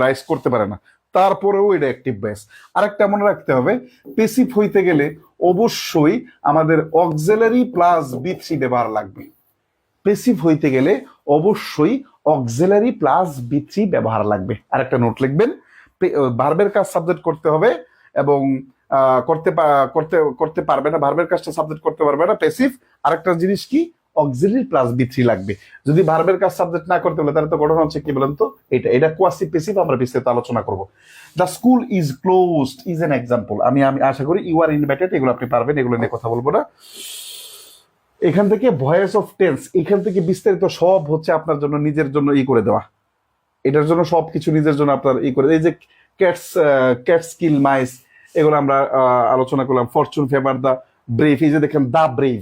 রাইস করতে পারে না, তারপরেও এটা অ্যাক্টিভ ভয়েস। আরেকটা মনে রাখতে হবে, পেসিভ হইতে গেলে অবশ্যই আমাদের অক্সিলারি প্লাস B3 ব্যবহার লাগবে। পেসিভ হইতে গেলে অবশ্যই অক্সিলারি প্লাস B3 ব্যবহার লাগবে। আরেকটা নোট লিখবেন, ভার্বের কাজ সাবজেক্ট করতে হবে, এবং করতে করতে করতে পারবে না, ভার্বের কাজটা সাবজেক্ট করতে পারবে না পেসিভ। আরেকটা জিনিস কি, অক্সিলারি প্লাস বি থ্রি লাগবে। যদি ভার্বের কাজ সাবজেক্ট না করতে বলে তাহলে তো ঘটনা হচ্ছে কি বলেন তো, এটা কোয়াসি পেসিভ, আমরা বিস্তারিত আলোচনা করব। The school is closed is an example. আমি আশা করি ইউ আর ইনভাইটেড, এগুলো আপনি পারবেন, এগুলো নিয়ে কথা বলবো না। এখান থেকে ভয়েস অফ টেন্স, এখান থেকে বিস্তারিত সব হচ্ছে আপনার জন্য, নিজের জন্য করে দেওয়া, এটার জন্য সবকিছু নিজের জন্য আপনার করে। এই যে ক্যাটস কিল মাইস, এগুলো আমরা আলোচনা করলাম। ফরচুন ফেভার দ্য ব্রেভ, এই যে দেখেন দ্য ব্রেভ,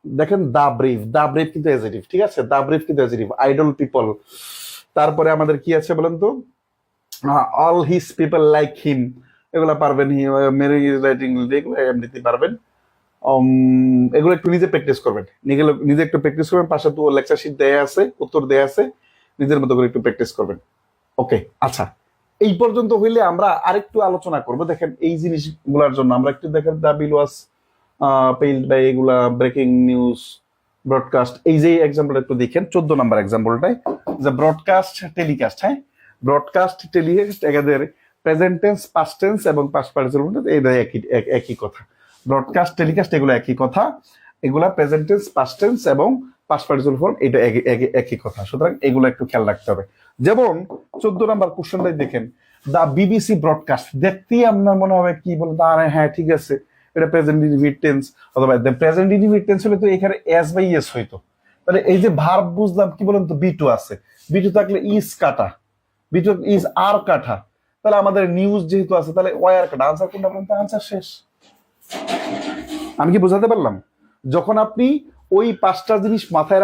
দেখেন দ্য ব্রেভ, দ্য ব্রেভ কিন্তু অ্যাডজেক্টিভ, ঠিক আছে, দ্য ব্রেভ কিন্তু অ্যাডজেক্টিভ। আইডল পিপল, তারপরে আমাদের কি আছে বলেন তো, all his people like him, এগুলা পারবেন। মেরি রাইটিং, এগুলো এমনিতে পারবেন। এগুলো একটু নিজে প্র্যাকটিস করবেন, নিজে একটু প্র্যাকটিস করবেন, পাশে তো লেকচার শিট দেয়া আছে, উত্তর দেয়া আছে, নিজের মতো করে একটু প্র্যাকটিস করবেন। ওকে, আচ্ছা, এই পর্যন্ত হইলে আমরা আরেকটু আলোচনা করব। দেখেন এই জিনিসগুলোর জন্য আমরা একটু দেখেন the bill was paid by, এগুলা ব্রেকিং নিউজ, ব্রডকাস্ট, এই যে এক্সাম্পলটা একটু দেখেন, 14 নম্বর এক্সাম্পলটাই, যে ব্রডকাস্ট টেলিকাস্ট, হ্যাঁ, ব্রডকাস্ট টেলিকাস্ট এদের প্রেজেন্ট টেন্স, পাস্ট টেন্স এবং পাস্ট পার্টিসিপল এটা একই কথা। ব্রডকাস্ট টেলিকাস্ট এগুলো একই কথা, এগুলা প্রেজেন্ট টেন্স, পাস্ট টেন্স এবং পাস্ট পার্টিসিপল ফর্ম, এটা একই কথা। সুতরাং এগুলো একটু খেয়াল রাখতে হবে। যেমন 14 নম্বর কোশ্চেনটাই দেখেন, দা বিবিসি ব্রডকাস্ট, দেখতেই আপনার মনে হবে কি বলে, আরে হ্যাঁ ঠিক আছে, এটা প্রেজেন্ট ইনডিফিনিট টেন্স, অথবা প্রেজেন্ট ইনডিফিনিট টেন্স হলে তো এখানে এস বাই এস হইতো। তাহলে এই যে ভার্ব বুঝলাম কি বলেন তো, বি2 আছে, বি2 থাকলে ইজ কাটা, বি2 ইজ আর কাটা, তাহলে আমাদের নিউজ যেহেতু আছে তাহলে ওয়াই আর কাটা, আনসার কোনটা বলেন তো, আনসার শেষ। আমি কি বোঝাতে পারলাম? যখন আপনি ওই 5টা জিনিস মাথায়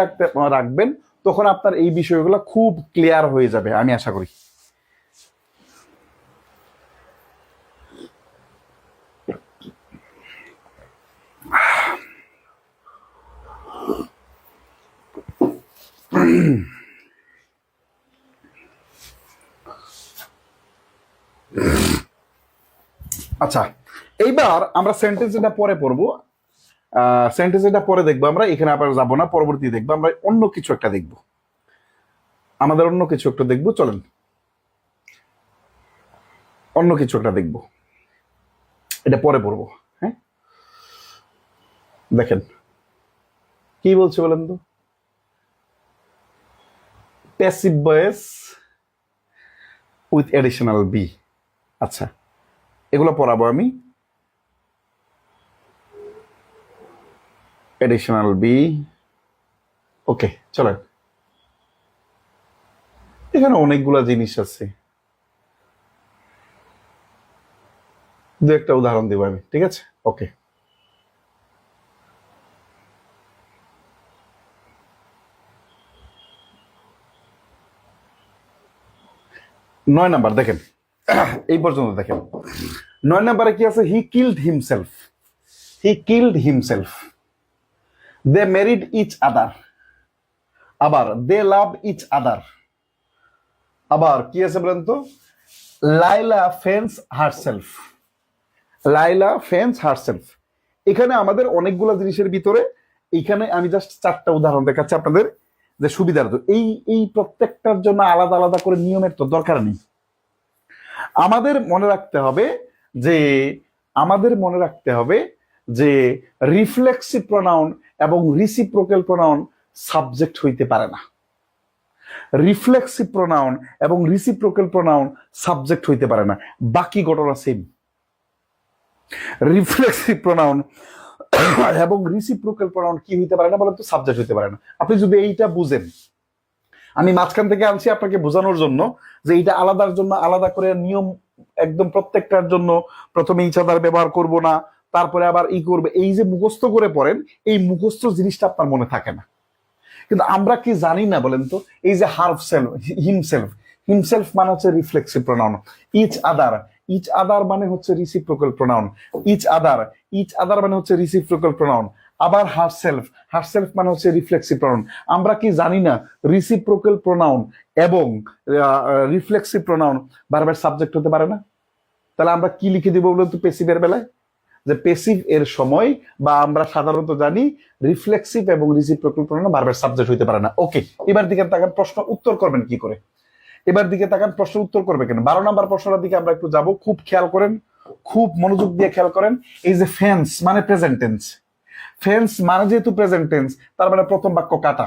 রাখবেন, তখন আপনার এই বিষয়গুলো খুব ক্লিয়ার হয়ে যাবে, আমি আশা করি। আচ্ছা, এইবার আমরা সেন্টেন্স এটা পরে পড়বো, সেন্টেন্স এটা পরে দেখবো আমরা, এখানে আবার যাবো না, পরবর্তী দেখবো আমরা অন্য কিছু একটা দেখবো, আমাদের অন্য কিছু একটা দেখবো, চলেন অন্য কিছু একটা দেখবো, এটা পরে পড়বো। হ্যাঁ, দেখেন কি বলছে বলেন তো, passive voice with additional be. আচ্ছা, এগুলো পড়াবো আমি, এডিশনাল বি। ওকে, চলেন, এখানে অনেকগুলা জিনিস আছে, দু একটা উদাহরণ দিব আমি, ঠিক আছে? ওকে, নয় নাম্বার দেখেন, এই পর্যন্ত দেখেন, 9 নাম্বারে কি আছে, he killed himself, he killed himself, they married each other, আবার দে লাভ ইচ আদার, আবার কি আছে বলেন তো, লাইলা ফেন্স হারসেলফ, লাইলা ফেন্স হারসেলফ। এখানে আমাদের অনেকগুলো জিনিসের ভিতরে, এখানে আমি জাস্ট 4টা উদাহরণ দেখাচ্ছি আপনাদের, যে সুবিধার্থ। এই প্রত্যেকটার জন্য আলাদা আলাদা করে নিয়মের তো দরকার নেই। আমাদের মনে রাখতে হবে যে, আমাদের মনে রাখতে হবে যে রিফ্লেক্সিভ প্রনাউন এবং রিসিপ্রোকাল প্রনাউন সাবজেক্ট হইতে পারে না। রিফ্লেক্সিভ প্রনাউন এবং রিসিপ্রোকাল প্রনাউন সাবজেক্ট হইতে পারে না, বাকি ঘটনা সেম। রিফ্লেক্সিভ প্রনাউন এবং রিসিপ্রোকাল প্রনাউন কি হইতে পারে না বলেন তো, সাবজেক্ট হইতে পারে না। আপনি যদি এইটা বুঝেন, আমি মাঝখান থেকে আনছি আপনাকে বোঝানোর জন্য যে এইটা আলাদার জন্য আলাদা করে নিয়ম, একদম প্রত্যেকটার জন্য প্রথমে ইচ্ছাদার ব্যবহার করব না, তারপরে আবার করবে, এই যে মুখস্থ করে পড়েন, এই মুখস্থ জিনিসটা আপনার মনে থাকে না। কিন্তু আমরা কি জানি না বলেন তো, এই যে হার্ফ সেলফ, হিমসেলফ, হিমসেলফ মানে হচ্ছে reflexive pronoun, each other, each other মানে হচ্ছে reciprocal pronoun, each other, each other মানে হচ্ছে রিসিপ্রোকাল প্রনাউন, আবার হারসেলফ, হারসেলফ মানে হচ্ছে রিফ্লেক্সিভ প্রনাউন। আমরা কি জানি না রিসিপ্রোকাল প্রনাউন এবং রিফ্লেক্সিভ প্রনাউন বারবার সাবজেক্ট হতে পারে না? তাহলে আমরা কি লিখে দিব বলুন তো পেসিভের বেলায়, যে পেসিভ এর সময়, বা আমরা সাধারণত জানি রিফ্লেক্সিভ এবং রিসিপ্রোকাল প্রনাউন বারবার সাবজেক্ট হইতে পারে না। ওকে, এবার দিকে তাকান, প্রশ্ন উত্তর করবেন কি করে, এবার দিকে তাকান, প্রশ্ন উত্তর করবে কেন। 12 নম্বর প্রশ্নটার দিকে আমরা একটু যাব, খুব খেয়াল করেন, খুব মনোযোগ দিয়ে খেয়াল করেন। এই যে ফেন্স মানে প্রেজেন্ট টেন্স, ফ্রেন্ডস মানে যেহেতু প্রেজেন্ট টেন্স, তার মানে প্রথম বাক্য কাটা।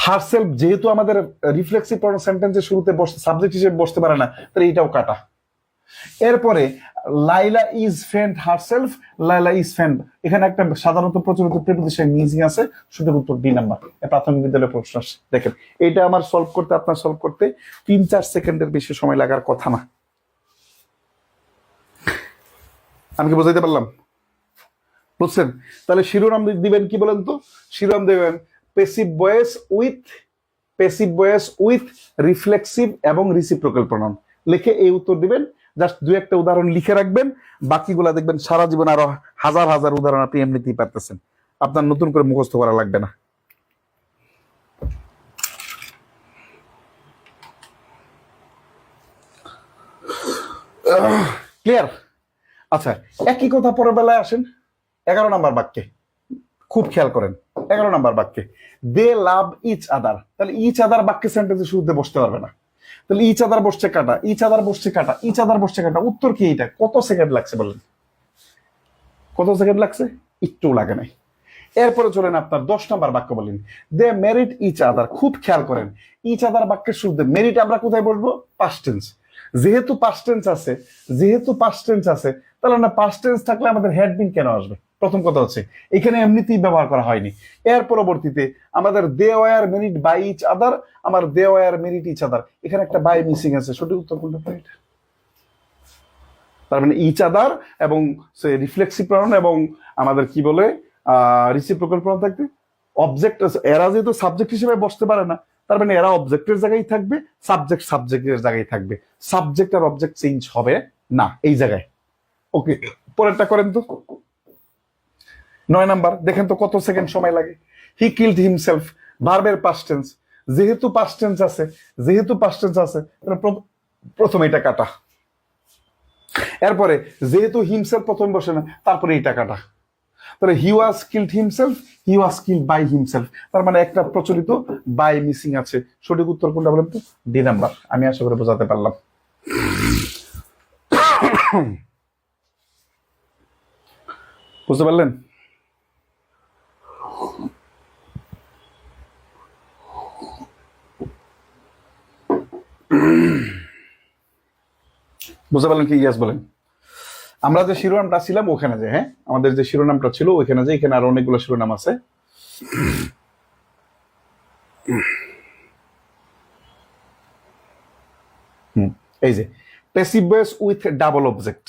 হারসেলফ যেহেতু আমাদের রিফ্লেক্সিভ সেন্টেন্সের শুরুতে সাবজেক্ট হিসেবে বসতে পারে না, তাহলে এটাও কাটা। এরপরে Laila is friend herself, Laila is friend, এখানে একটা সাধারণত প্রচলিত প্রিপোজিশন মিসিং আছে, সঠিক উত্তর ডি নাম্বার। প্রাথমিক বিদ্যালয়ের প্রশ্ন আসে। দেখেন এটা আমার সলভ করতে, আপনার সলভ করতে 3-4 সেকেন্ডের বেশি সময় লাগার কথা না। আমি কি বুঝাইতে পারলাম? বুঝছেন? তাহলে শিরোনাম দিবেন কি বলেন তো? শিরোনাম দেবেন প্যাসিভ ভয়েস উইথ রিফ্লেক্সিভ এবং রিসিপ্রোকাল প্রনাউন। লিখে এই উত্তর দিবেন। জাস্ট 2-1টা উদাহরণ লিখে রাখবেন, বাকিগুলা দেখবেন সারা জীবন আরো হাজার হাজার উদাহরণ আপনি এমনিতেই পারতেছেন, আপনার নতুন করে মুখস্থ করা লাগবে না। ক্লিয়ার? আচ্ছা, একই কথা পরের বেলায় আসেন 11 নম্বর বাক্যে। খুব খেয়াল করেন 11 নম্বর বাক্যে, দে লাভ ইচ আদার। তাহলে ইচ আদার বাক্যে সেন্টেন্সে শুরুতে বসতে পারবে না। তাহলে ইচ আদার বসছে কাটা, ইচ আদার বসছে কাটা, ইচ আদার বসছে কাটা। উত্তর কি এটা? কত সেকেন্ড লাগছে বলেন? কত সেকেন্ড লাগছে? একটু লাগে নাই। এরপরে চলেন আপনার 10 নম্বর বাক্য বলেন, দে মেরিট ইচ আদার। খুব খেয়াল করেন ইচ আদার বাক্যের শুরুতে মেরিট আমরা কোথায় বসবো? Past tense. যেহেতু পাস্ট টেন্স আছে, তাহলে না পাস্ট টেন্স থাকলে আমাদের হ্যাড বিন কেন আসবে? প্রথম কথা হচ্ছে এখানে এমনিতেই ব্যবহার করা হয়নি। এর পরবর্তীতে আমাদের they were married by each other, আমার they were married each other, এখানে একটা বাই মিসিং আছে। সঠিক উত্তর কোনটা? তার মানে ইচ আদার এবং রিফ্লেক্সিভ প্রনাউন এবং আমাদের কি বলে রিসিপ্রোকাল প্রনাউন থাকবে। অবজেক্ট, এরা যেহেতু সাবজেক্ট হিসেবে বসতে পারে না, তার মানে এরা অবজেক্টের জায়গায় থাকবে, সাবজেক্টের জায়গায় থাকবে। সাবজেক্ট আর অবজেক্ট চেঞ্জ হবে না এই জায়গায়। ওকে, পরেরটা করেন তো। 9 নাম্বার দেখেন তো কত সেকেন্ড সময় লাগে। হি কিলড হিমসেলফ, ভার্বের পাস্ট টেন্স। যেহেতু পাস্ট টেন্স আছে তাহলে প্রথমে এটা কাটা। এরপরে যেহেতু হিমসেলফ প্রথম বসে না, তারপরে এটা কাটা। তাহলে he was killed himself, he was killed by himself, তার মানে একটা প্রচলিত বাই মিসিং আছে। সঠিক উত্তর কোনটা বলেন তো? D number. আমি আশা করে বোঝাতে পারলাম। বুঝতে পারলেন? বুঝতে পারলেন কি? ইয়েস বলেন। আমরা যে শিরোনামটা ছিলাম ওখানে যে, হ্যাঁ আমাদের যে শিরোনামটা ছিল ওইখানে যে, এখানে আরো অনেকগুলো শিরোনাম আছে। এই যে passive voice with double object,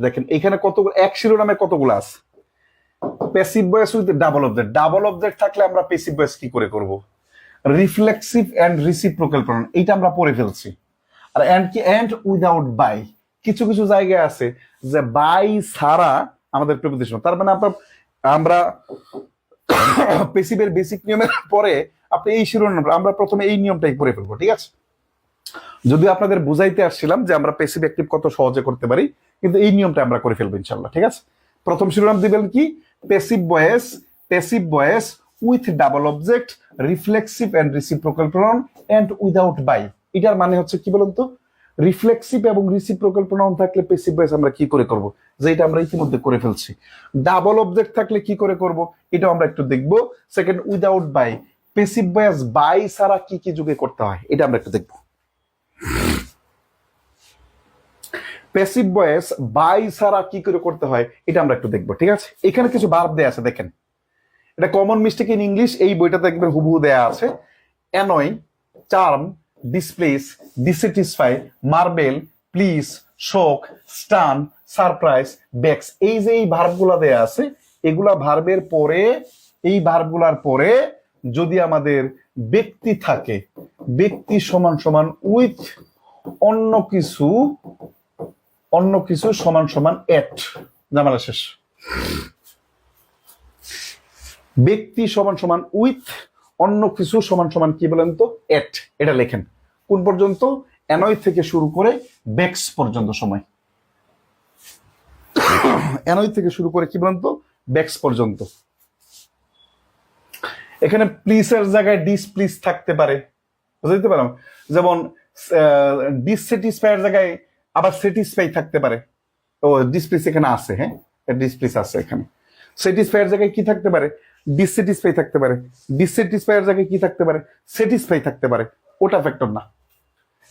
দেখেন এখানে কতগুলো, এক শিরোনামে কতগুলো আছে। Passive voice with double object থাকলে আমরা প্যাসিভ ভয়েস কি করে করব? রিফ্লেক্সিভ এন্ড রিসিপ্রোকাল প্রনাউন, এইটা আমরা পড়ে ফেলছি। আর এন্ড উইদাউট বাই, কিছু কিছু জায়গায় আছে যে বাই ছাড়া আমাদের প্রিপোজিশন। তার মানে আমরা প্যাসিভের বেসিক নিয়মের পরে আপনি এই শিরোনাম, আমরা প্রথমে এই নিয়মটাই পড়ে ফেলবো, ঠিক আছে? যদিও আপনাদের বুঝাইতে আসছিলাম যে আমরা প্যাসিভ অ্যাক্টিভ কত সহজে করতে পারি, কিন্তু এই নিয়মটা আমরা করে ফেলবো ইনশাল্লাহ, ঠিক আছে? প্রথম শিরোনাম দিবেন কি? Passive voice with double object, reflexive and reciprocal pronoun and without by. এটার মানে হচ্ছে কি বলুন তো? রিফ্লেক্সিভ এবং রিসিপ্রোকাল প্রনাউন থাকলে প্যাসিভ ভয়েস আমরা কি করে করব, যে এটা আমরা ইতিমধ্যে করে ফেলছি। ডাবল অবজেক্ট থাকলে কি করে করব, এটাও আমরা একটু দেখবো। Second, without by, passive voice by ছাড়া কি কি যুগে করতে হয় এটা আমরা একটু দেখবো। প্যাসিভ ভয়েস বাই ছাড়া কি করে করতে হয় এটা আমরা একটু দেখবো, ঠিক আছে? এখানে কিছু ভার্ব দেয়া আছে, দেখেন এটা কমন মিস্টেক ইন ইংলিশ, এই বইটাতে একবার হুবহু দেয়া আছে। Annoy, charm, displease, dissatisfy, marvel, please, shock, stun, surprise, vex, এই যে এই ভার্বগুলা দেয়া আছে, এগুলা ভার্বের পরে, এই ভার্বগুলার পরে যদি আমাদের ব্যক্তি থাকে, ব্যক্তি সমান সমান উইথ অন্য কিছু সমান সমান এট, জামালা শেষ। ব্যক্তি সমান সমান উইথ অন্য কিছু সমান সমান কি বলেন তো? এট। এটা লেখেন কোন পর্যন্ত? অ্যানয় থেকে শুরু করে বেক্স পর্যন্ত সময়। অ্যানয় থেকে শুরু করে কি বলেন তো? বেক্স পর্যন্ত। এখানে প্লিসের জায়গায় ডিসপ্লিস থাকতে পারে, বুঝতে পারলাম? যেমন ডিসস্যাটিসফাইয়ের জায়গায় আবার স্যাটিসফাই থাকতে পারে। ও ডিসপ্লিস এখানে আছে, হ্যাঁ ডিসপ্লেস আছে এখানে। স্যাটিসফাইয়ের জায়গায় কি থাকতে পারে? ডিসস্যাটিসফাই থাকতে পারে। ডিসস্যাটিসফাইয়ের জায়গায় কি থাকতে পারে? স্যাটিসফাই থাকতে পারে। ওটা ফ্যাক্টর না।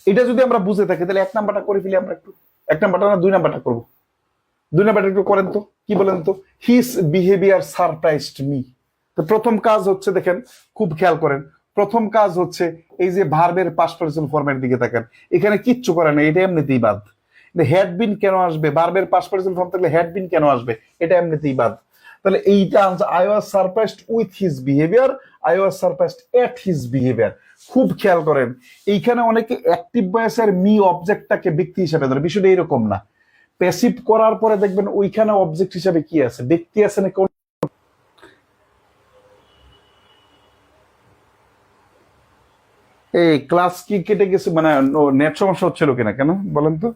এটা যদি আমরা বুঝে থাকি তাহলে 1 নাম্বারটা করে ফেলি আমরা একটু। 1 নাম্বারটা না 2 নাম্বারটা করবো। 2 নাম্বারটা একটু করেন তো, কি বলেন তো? His behaviour surprised me. তো প্রথম কাজ হচ্ছে, দেখেন খুব খেয়াল করেন, প্রথম কাজ হচ্ছে এই যে ভার্বের পাস্ট পার্টিসিপল ফর্মের দিকে তাকান, এখানে কিচ্ছু করে না, এটা এমনিতেই বাদ। হ্যাড বিন কেন আসবে? ভার্বের পাস্ট পার্টিসিপল ফর্ম থাকলে হ্যাড বিন কেন আসবে? এটা এমনিতেই বাদ। তাহলে এইটা I was surprised with his behaviour, I was surprised at his behaviour. খুব খেয়াল করেন, এইখানে অনেকে অ্যাক্টিভ ভয়েসের মি অবজেক্টটাকে ব্যক্তি হিসাবে ধরে, বিষয়টা এরকম না। প্যাসিভ করার পরে দেখবেন ওইখানে অবজেক্ট হিসাবে কি আছে? ব্যক্তি আছে না? এই ক্লাস কি কেটে গেছে, মানে নেট সমস্যা হচ্ছিল কিনা, কেন বলেন তো?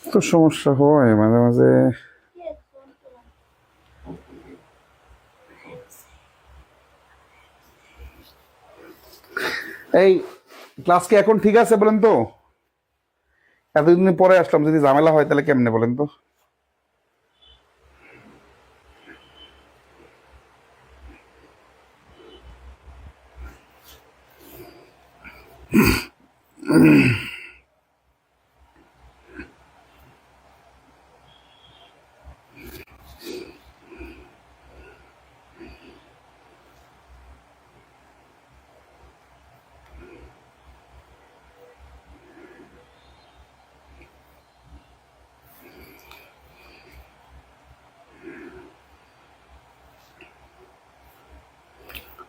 তো সমস্যা হয় মাঝে মাঝে। এই ক্লাস কি এখন ঠিক আছে বলেন তো? এতদিন পরে আসলাম, যদি ঝামেলা হয় তাহলে কেমনে বলেন তো?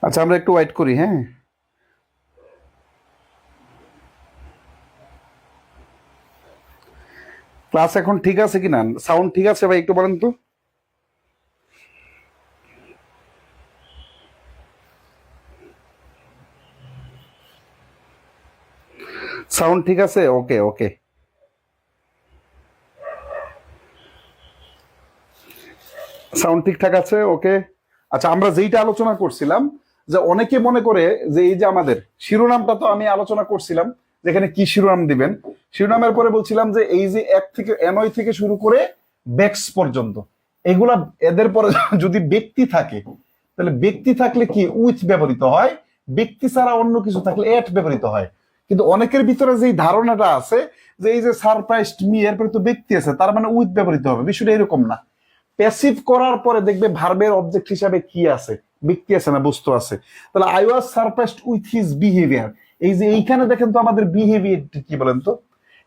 আচ্ছা, আমরা একটু ওয়েট করি, হ্যাঁ। ক্লাস এখন ঠিক আছে কিনা, সাউন্ড ঠিক আছে ভাই, একটু বলেন তো। সাউন্ড ঠিক আছে? ওকে ওকে। সাউন্ড ঠিকঠাক আছে, ওকে। আচ্ছা, আমরা যেইটা আলোচনা করছিলাম, যে অনেকে মনে করে যে এই যে আমাদের শিরোনামটা, তো আমি আলোচনা করছিলাম যেখানে কি শিরোনাম দিবেন। শিরোনামের পরে বলছিলাম যে এই যে এক থেকে এনয় থেকে শুরু করে বেক্স পর্যন্ত, এগুলা এদের পরে যদি ব্যক্তি থাকে, তাহলে ব্যক্তি থাকলে কি উইথ ব্যবহৃত হয়, ব্যক্তি ছাড়া অন্য কিছু থাকলে এট ব্যবহৃত হয়। কিন্তু অনেকের ভিতরে যে ধারণাটা আছে যে এই যে সারপ্রাইজড মি, এরপরে তো ব্যক্তি আছে, তার মানে উইথ ব্যবহৃত হবে, বিষয়টা এরকম না। প্যাসিভ করার পরে দেখবে ভার্বের অবজেক্ট হিসাবে কি আছে? ব্যক্তি আছে না বস্তু আছে। তাহলে I was surprised with his behaviour. এই যে এইখানে দেখেন তো আমাদের বিহেভিয়ার কি বলেন তো?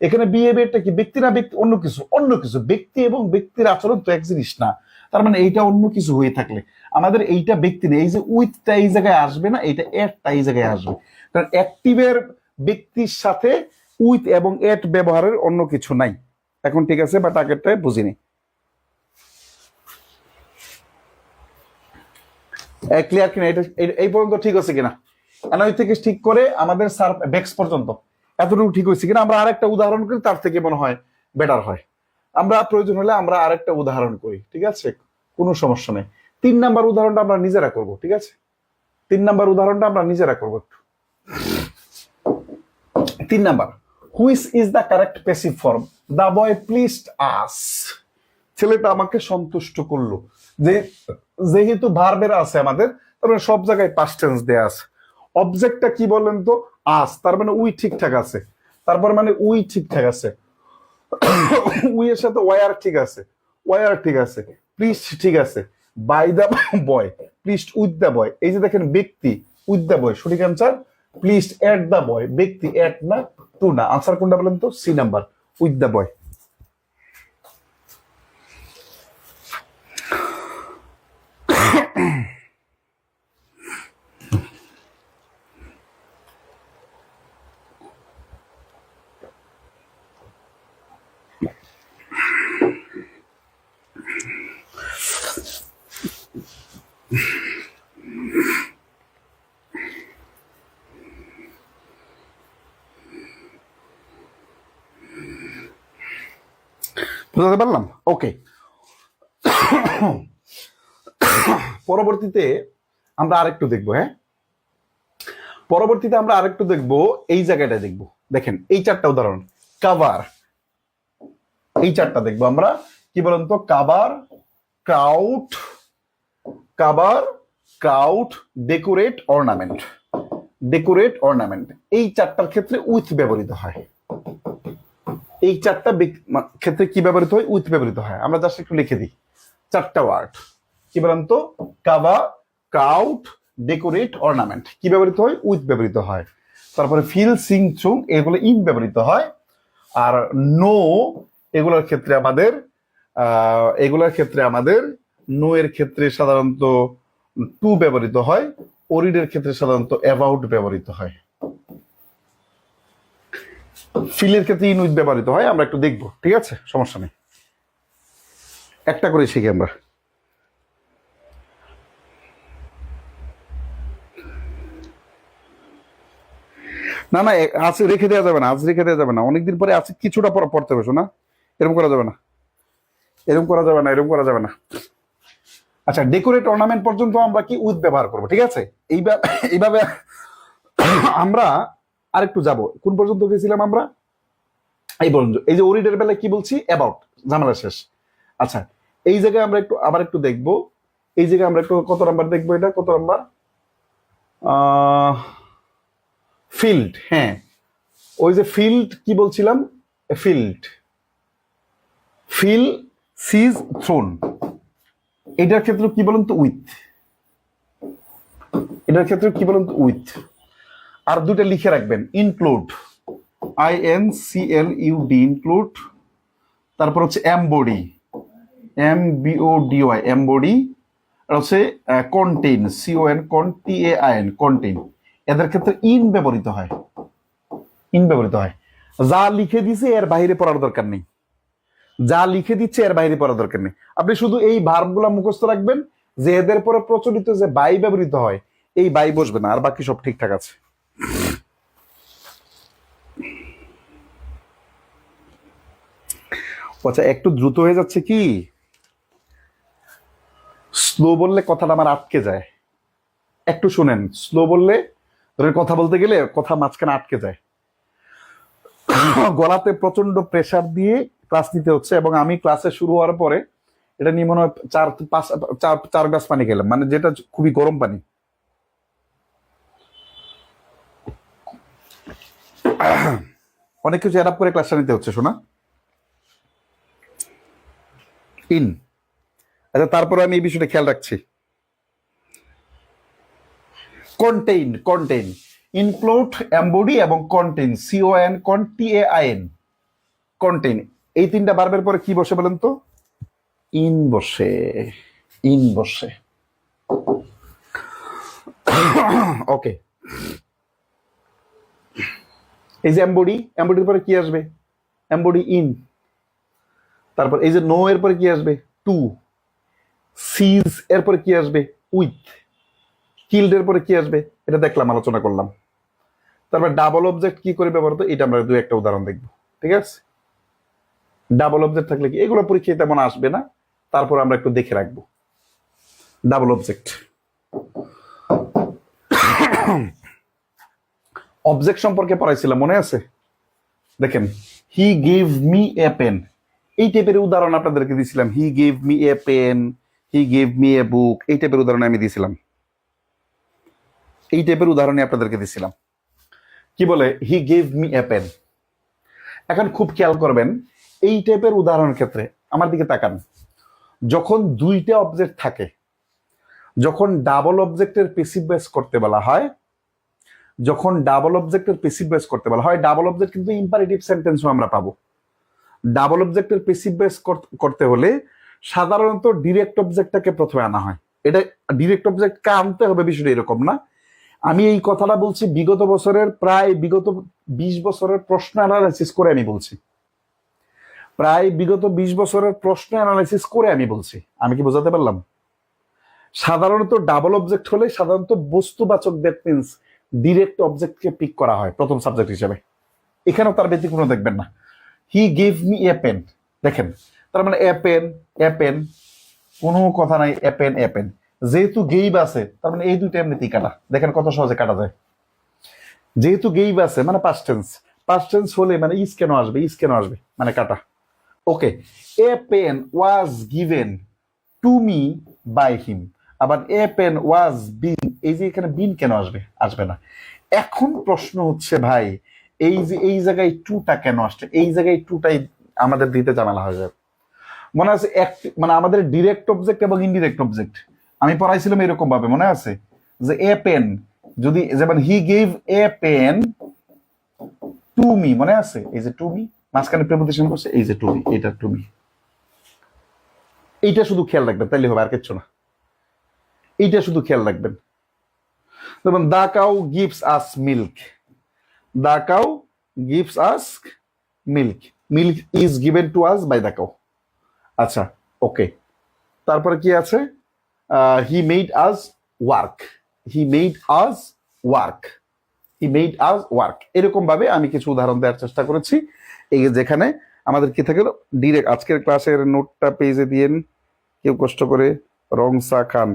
এখানে বিহেভিয়ারটা কি ব্যক্তি না ব্যক্তি? অন্য কিছু, অন্য কিছু। ব্যক্তি এবং ব্যক্তির আচরণ তো এক জিনিস না। তার মানে এইটা অন্য কিছু হয়ে থাকলে আমাদের এইটা ব্যক্তি নেই, এই যে উইথটা এই জায়গায় আসবে না, এইটা এটটা এই জায়গায় আসবে। কারণ অ্যাক্টিভের ব্যক্তির সাথে উইথ এবং এট ব্যবহারের অন্য কিছু নাই। এখন ঠিক আছে, বাট আগেরটাই বুঝিনি। ক্লিয়ার কিনা? এটা এই পর্যন্ত ঠিক আছে কিনা? এনআই থেকে ঠিক করে আমাদের সার বেক্স পর্যন্ত এতটুকু ঠিক হয়েছে কিনা? আমরা আরেকটা উদাহরণ করি, তার থেকে মনে হয় বেটার হয়। আমরা প্রয়োজন হলে আমরা আরেকটা উদাহরণ করি, ঠিক আছে? কোনো সমস্যা নেই। 3 নাম্বার উদাহরণটা আমরা নিজেরা করব, ঠিক আছে? 3 নাম্বার উদাহরণটা আমরা নিজেরা করব একটু। 3 number, which is the correct passive form? The boy pleased us. ছেলেটা আমাকে সন্তুষ্ট করলো। যে যেহেতু ভার্বের আছে আমাদের, তারপরে সব জায়গায় পাস্ট টেন্স দেয়া আছে। অবজেক্টটা কি বলেন তো? আস। তার মানে উই ঠিকঠাক আছে। তারপর মানে উই ঠিকঠাক আছে, উই এর সাথে ওয়ার ঠিক আছে, ওয়ার ঠিক আছে, প্লিজ ঠিক আছে, by the boy, please with the boy. এই যে দেখেন ব্যক্তি উইথ দ্য বয়, সঠিক answer please at the boy. ব্যক্তি এট না, টু না। আনসার কোনটা বলেন তো? C number, with the boy. বুঝতে পারলাম? ওকে। পরবর্তীতে আমরা আরেকটু দেখবো, হ্যাঁ। পরবর্তীতে আমরা আরেকটু দেখবো, এই জায়গাটা দেখবো। দেখেন এই চারটা উদাহরণ, কাভার, এই চারটা দেখবো আমরা। কি বলেন তো? Cover, crowd, cover, crowd, decorate, ornament. Decorate, ornament, এই চারটার ক্ষেত্রে উইথ ব্যবহৃত হয়। এই চারটা ক্ষেত্রে কি ব্যবহৃত হয়? উইথ ব্যবহৃত হয়। আমরা জাস্ট একটু লিখে দিই চারটা ওয়ার্ড। কি বলেন তো? কাভার, ক্রাউট, ডেকোরেট, অর্নামেন্ট কি ব্যবহৃত হয়? উইথ ব্যবহৃত হয়। তারপরে ফিল, সিং, চুং এগুলো ইন ব্যবহৃত হয়। আর নো এগুলোর ক্ষেত্রে আমাদের নো এর ক্ষেত্রে সাধারণত টু ব্যবহৃত হয়। ওরিডের ক্ষেত্রে সাধারণত অ্যাবাউট ব্যবহৃত হয়। ফিলের ক্ষেত্রে ইন উইথ ব্যবহৃত হয়। আমরা একটু দেখবো, ঠিক আছে, সমস্যা নেই, একটা করে শিখি আমরা। না না, আজ রেখে দেওয়া যাবে না, আজ রেখে দেওয়া যাবে না, অনেকদিন পরে আজ কিছুটা পড়তে হবে শোনা, এরকম করা যাবে না, এরকম করা যাবে না, এরকম করা যাবে না। আচ্ছা, ডেকোরেট, অর্নামেন্ট পর্যন্ত আমরা কি উইথ ব্যবহার করবো, ঠিক আছে। এইভাবে আমরা আরেকটু যাব। কোন পর্যন্ত গেছিলাম আমরা? এই পর্যন্ত। এই যে ওরিডের বেলায় কি বলছি? অ্যাবাউট, ঝামেলা শেষ। আচ্ছা, এই জায়গায় আমরা একটু আবার একটু দেখবো। এই জায়গায় আমরা একটু কত নাম্বার দেখবো? এটা কত নাম্বার? ফিল্ড, হ্যাঁ, ওই যে ফিল্ড কি বলছিলাম? ফিল্ড, ফিল, সিজ, থ্রোন, এটার ক্ষেত্রে কি বলেন তো? উইথ। এটার ক্ষেত্রে কি বলেন তো? উইথ। আর দুটো লিখে রাখবেন, ইনক্লুড, INCLUD, ইনক্লুড। তারপর হচ্ছে এমবডি, MBODY, এমবডি। আর হচ্ছে কন্টেইন, CON, কন্টেইন। এদের ক্ষেত্রে ইন ব্যবহৃত হয়, ইন ব্যবহৃত হয়। যা লিখে দিছে এর বাইরে পড়ার দরকার নেই, যা লিখে দিচ্ছে এর বাইরে পড়ার দরকার নেই। আপনি শুধু এই ভার্বগুলা মুখস্থ রাখবেন যে এদের পরে প্রচলিত যে বাই ব্যবহৃত হয়, এই বাই বসবে না, আর বাকি সব ঠিকঠাক আছে। আচ্ছা, একটু দ্রুত হয়ে যাচ্ছে কি? স্লো বললে কথাটা আমার আটকে যায়। একটু শুনেন, স্লো বললে ধরে কথা বলতে গেলে কথা মাঝখানে আটকে যায়। গলাতে প্রচন্ড প্রেসার দিয়ে ক্লাস নিতে হচ্ছে, এবং আমি ক্লাসে শুরু হওয়ার পরে এটা নিয়ে মনে হয় 4 গ্লাস পানি খেলাম, মানে যেটা খুবই গরম পানি। অনেক কিছু অ্যাডাপ্ট করে ক্লাসটা নিতে হচ্ছে শোনা। ইন, আচ্ছা, তারপরে আমি এই বিষয়টা খেয়াল রাখছি। কন্টেইন, কন্টেইন, ইনক্লুড, এমবডি এবং কন্টেইন, CON, কন্টেইন। এই তিনটা ভার্বের পরে কি বসে বলেন তো? ইন বসে, ইন বসে। ওকে, এই যে এমবডি, এমবডির পরে কি আসবে? Embody, in. তারপর এই যে নো এর পরে কি আসবে? টু। সিজ এর পরে কি আসবে? উইথ। কিল্ড এর পরে কি আসবে? এটা দেখলাম, আলোচনা করলাম। তারপর ডাবল অবজেক্ট কি করে ব্যবহার হতো, এটা আমরা দুই একটা উদাহরণ দেখবো, ঠিক আছে। ডাবল অবজেক্ট থাকলে কি, এগুলো পরীক্ষায় তেমন আসবে না, তারপর আমরা একটু দেখে রাখবো। ডাবল অবজেক্ট, অবজেক্ট সম্পর্কে পড়াইছিলাম, মনে আছে? দেখেন, he gave me a pen, এই টাইপের উদাহরণ আপনাদেরকে দিয়েছিলাম। He gave me a pen, he gave me a book, এই টাইপের উদাহরণ আমি দিয়েছিলাম, এই টাইপের উদাহরণই আপনাদেরকে দিয়েছিলাম। কি বলে? He gave me a pen. এখন খুব খেয়াল করবেন, এই টাইপের উদাহরণের ক্ষেত্রে আমার দিকে তাকান, যখন দুইটা অবজেক্ট থাকে, যখন ডাবল অবজেক্টের পেসিভ ভয়েস করতে বলা হয়, যখন ডাবল অবজেক্টের পেসিভ ভয়েস করতে বলা হয়, ডাবল অবজেক্ট কিন্তু ইম্পারেটিভ সেন্টেন্সও আমরা পাবো। ডাবল অবজেক্টের পেসিভ ভয়েস করতে হলে সাধারণত ডিরেক্ট অবজেক্টটাকে প্রথমে আনা হয়। এটা ডিরেক্ট অবজেক্টকে আনতে হবে বিষয়টা এরকম না। আমি এই কথাটা বলছি বিগত 20 বছরের প্রশ্ন অ্যানালাইসিস করে আমি বলছি, প্রায় বিগত 20 বছরের প্রশ্ন অ্যানালাইসিস করে আমি বলছি। আমি কি বোঝাতে পারলাম? সাধারণত ডাবল অবজেক্ট হলে সাধারণত বস্তুবাচক, দ্যাট মিনস ডিরেক্ট অবজেক্টকে পিক করা হয় প্রথম সাবজেক্ট হিসেবে। এখানেও তার ব্যতিক্রম দেখবেন না। He gave me a pen, দেখেন, তার মানে এ পেন, এ পেন, কোনো কথা নাই, এ পেন, এ পেন। যেহেতু গেইব আছে, তার মানে এই দুইটা এমনিতেই কাটা। দেখেন কত সহজে কাটা যায়। যেহেতু গেইভ আছে মানে পাস্ট টেন্স হলে মানে ইজ কেন আসবে, মানে কাটা। Okay, a pen was given to me by him. আবার এ পেন ওয়াজ বিন, এই যে এখানে বিন কেন আসবে না। এখন প্রশ্ন হচ্ছে ভাই, এই যে এই জায়গায় টুটা কেন আসছে, এই জায়গায় টুটাই আমাদের দিতে ঝামেলা হয়ে যাবে। মনে আছে মানে আমাদের ডিরেক্ট অবজেক্ট এবং ইনডিরেক্ট অবজেক্ট আমি পড়াইছিলাম এরকম ভাবে, মনে আছে যে এ পেন, যদি যেমন he gave a pen to me, মনে আছে এই যে টু মি মাঝখানে প্রেপোজিশন করছে, এই যে টু মি, এটা টু মি। এইটা শুধু খেয়াল রাখবেন, তাইলে হবে, আর কিচ্ছু না। এইটা শুধু খেয়াল রাখবেন। যেমন the cow gives us milk, the cow gives us milk, milk is given to us by the cow. আচ্ছা, ওকে। তারপরে কি আছে, he made us work, he made us work, he made us work. এরকম ভাবে আমি কিছু উদাহরণ দেওয়ার চেষ্টা করেছি। এই যেখানে আমাদের কি থাকে, ডিরেক্ট আজকের ক্লাসের নোটটা পেজে দিয়েন কেউ কষ্ট করে। রংসা খান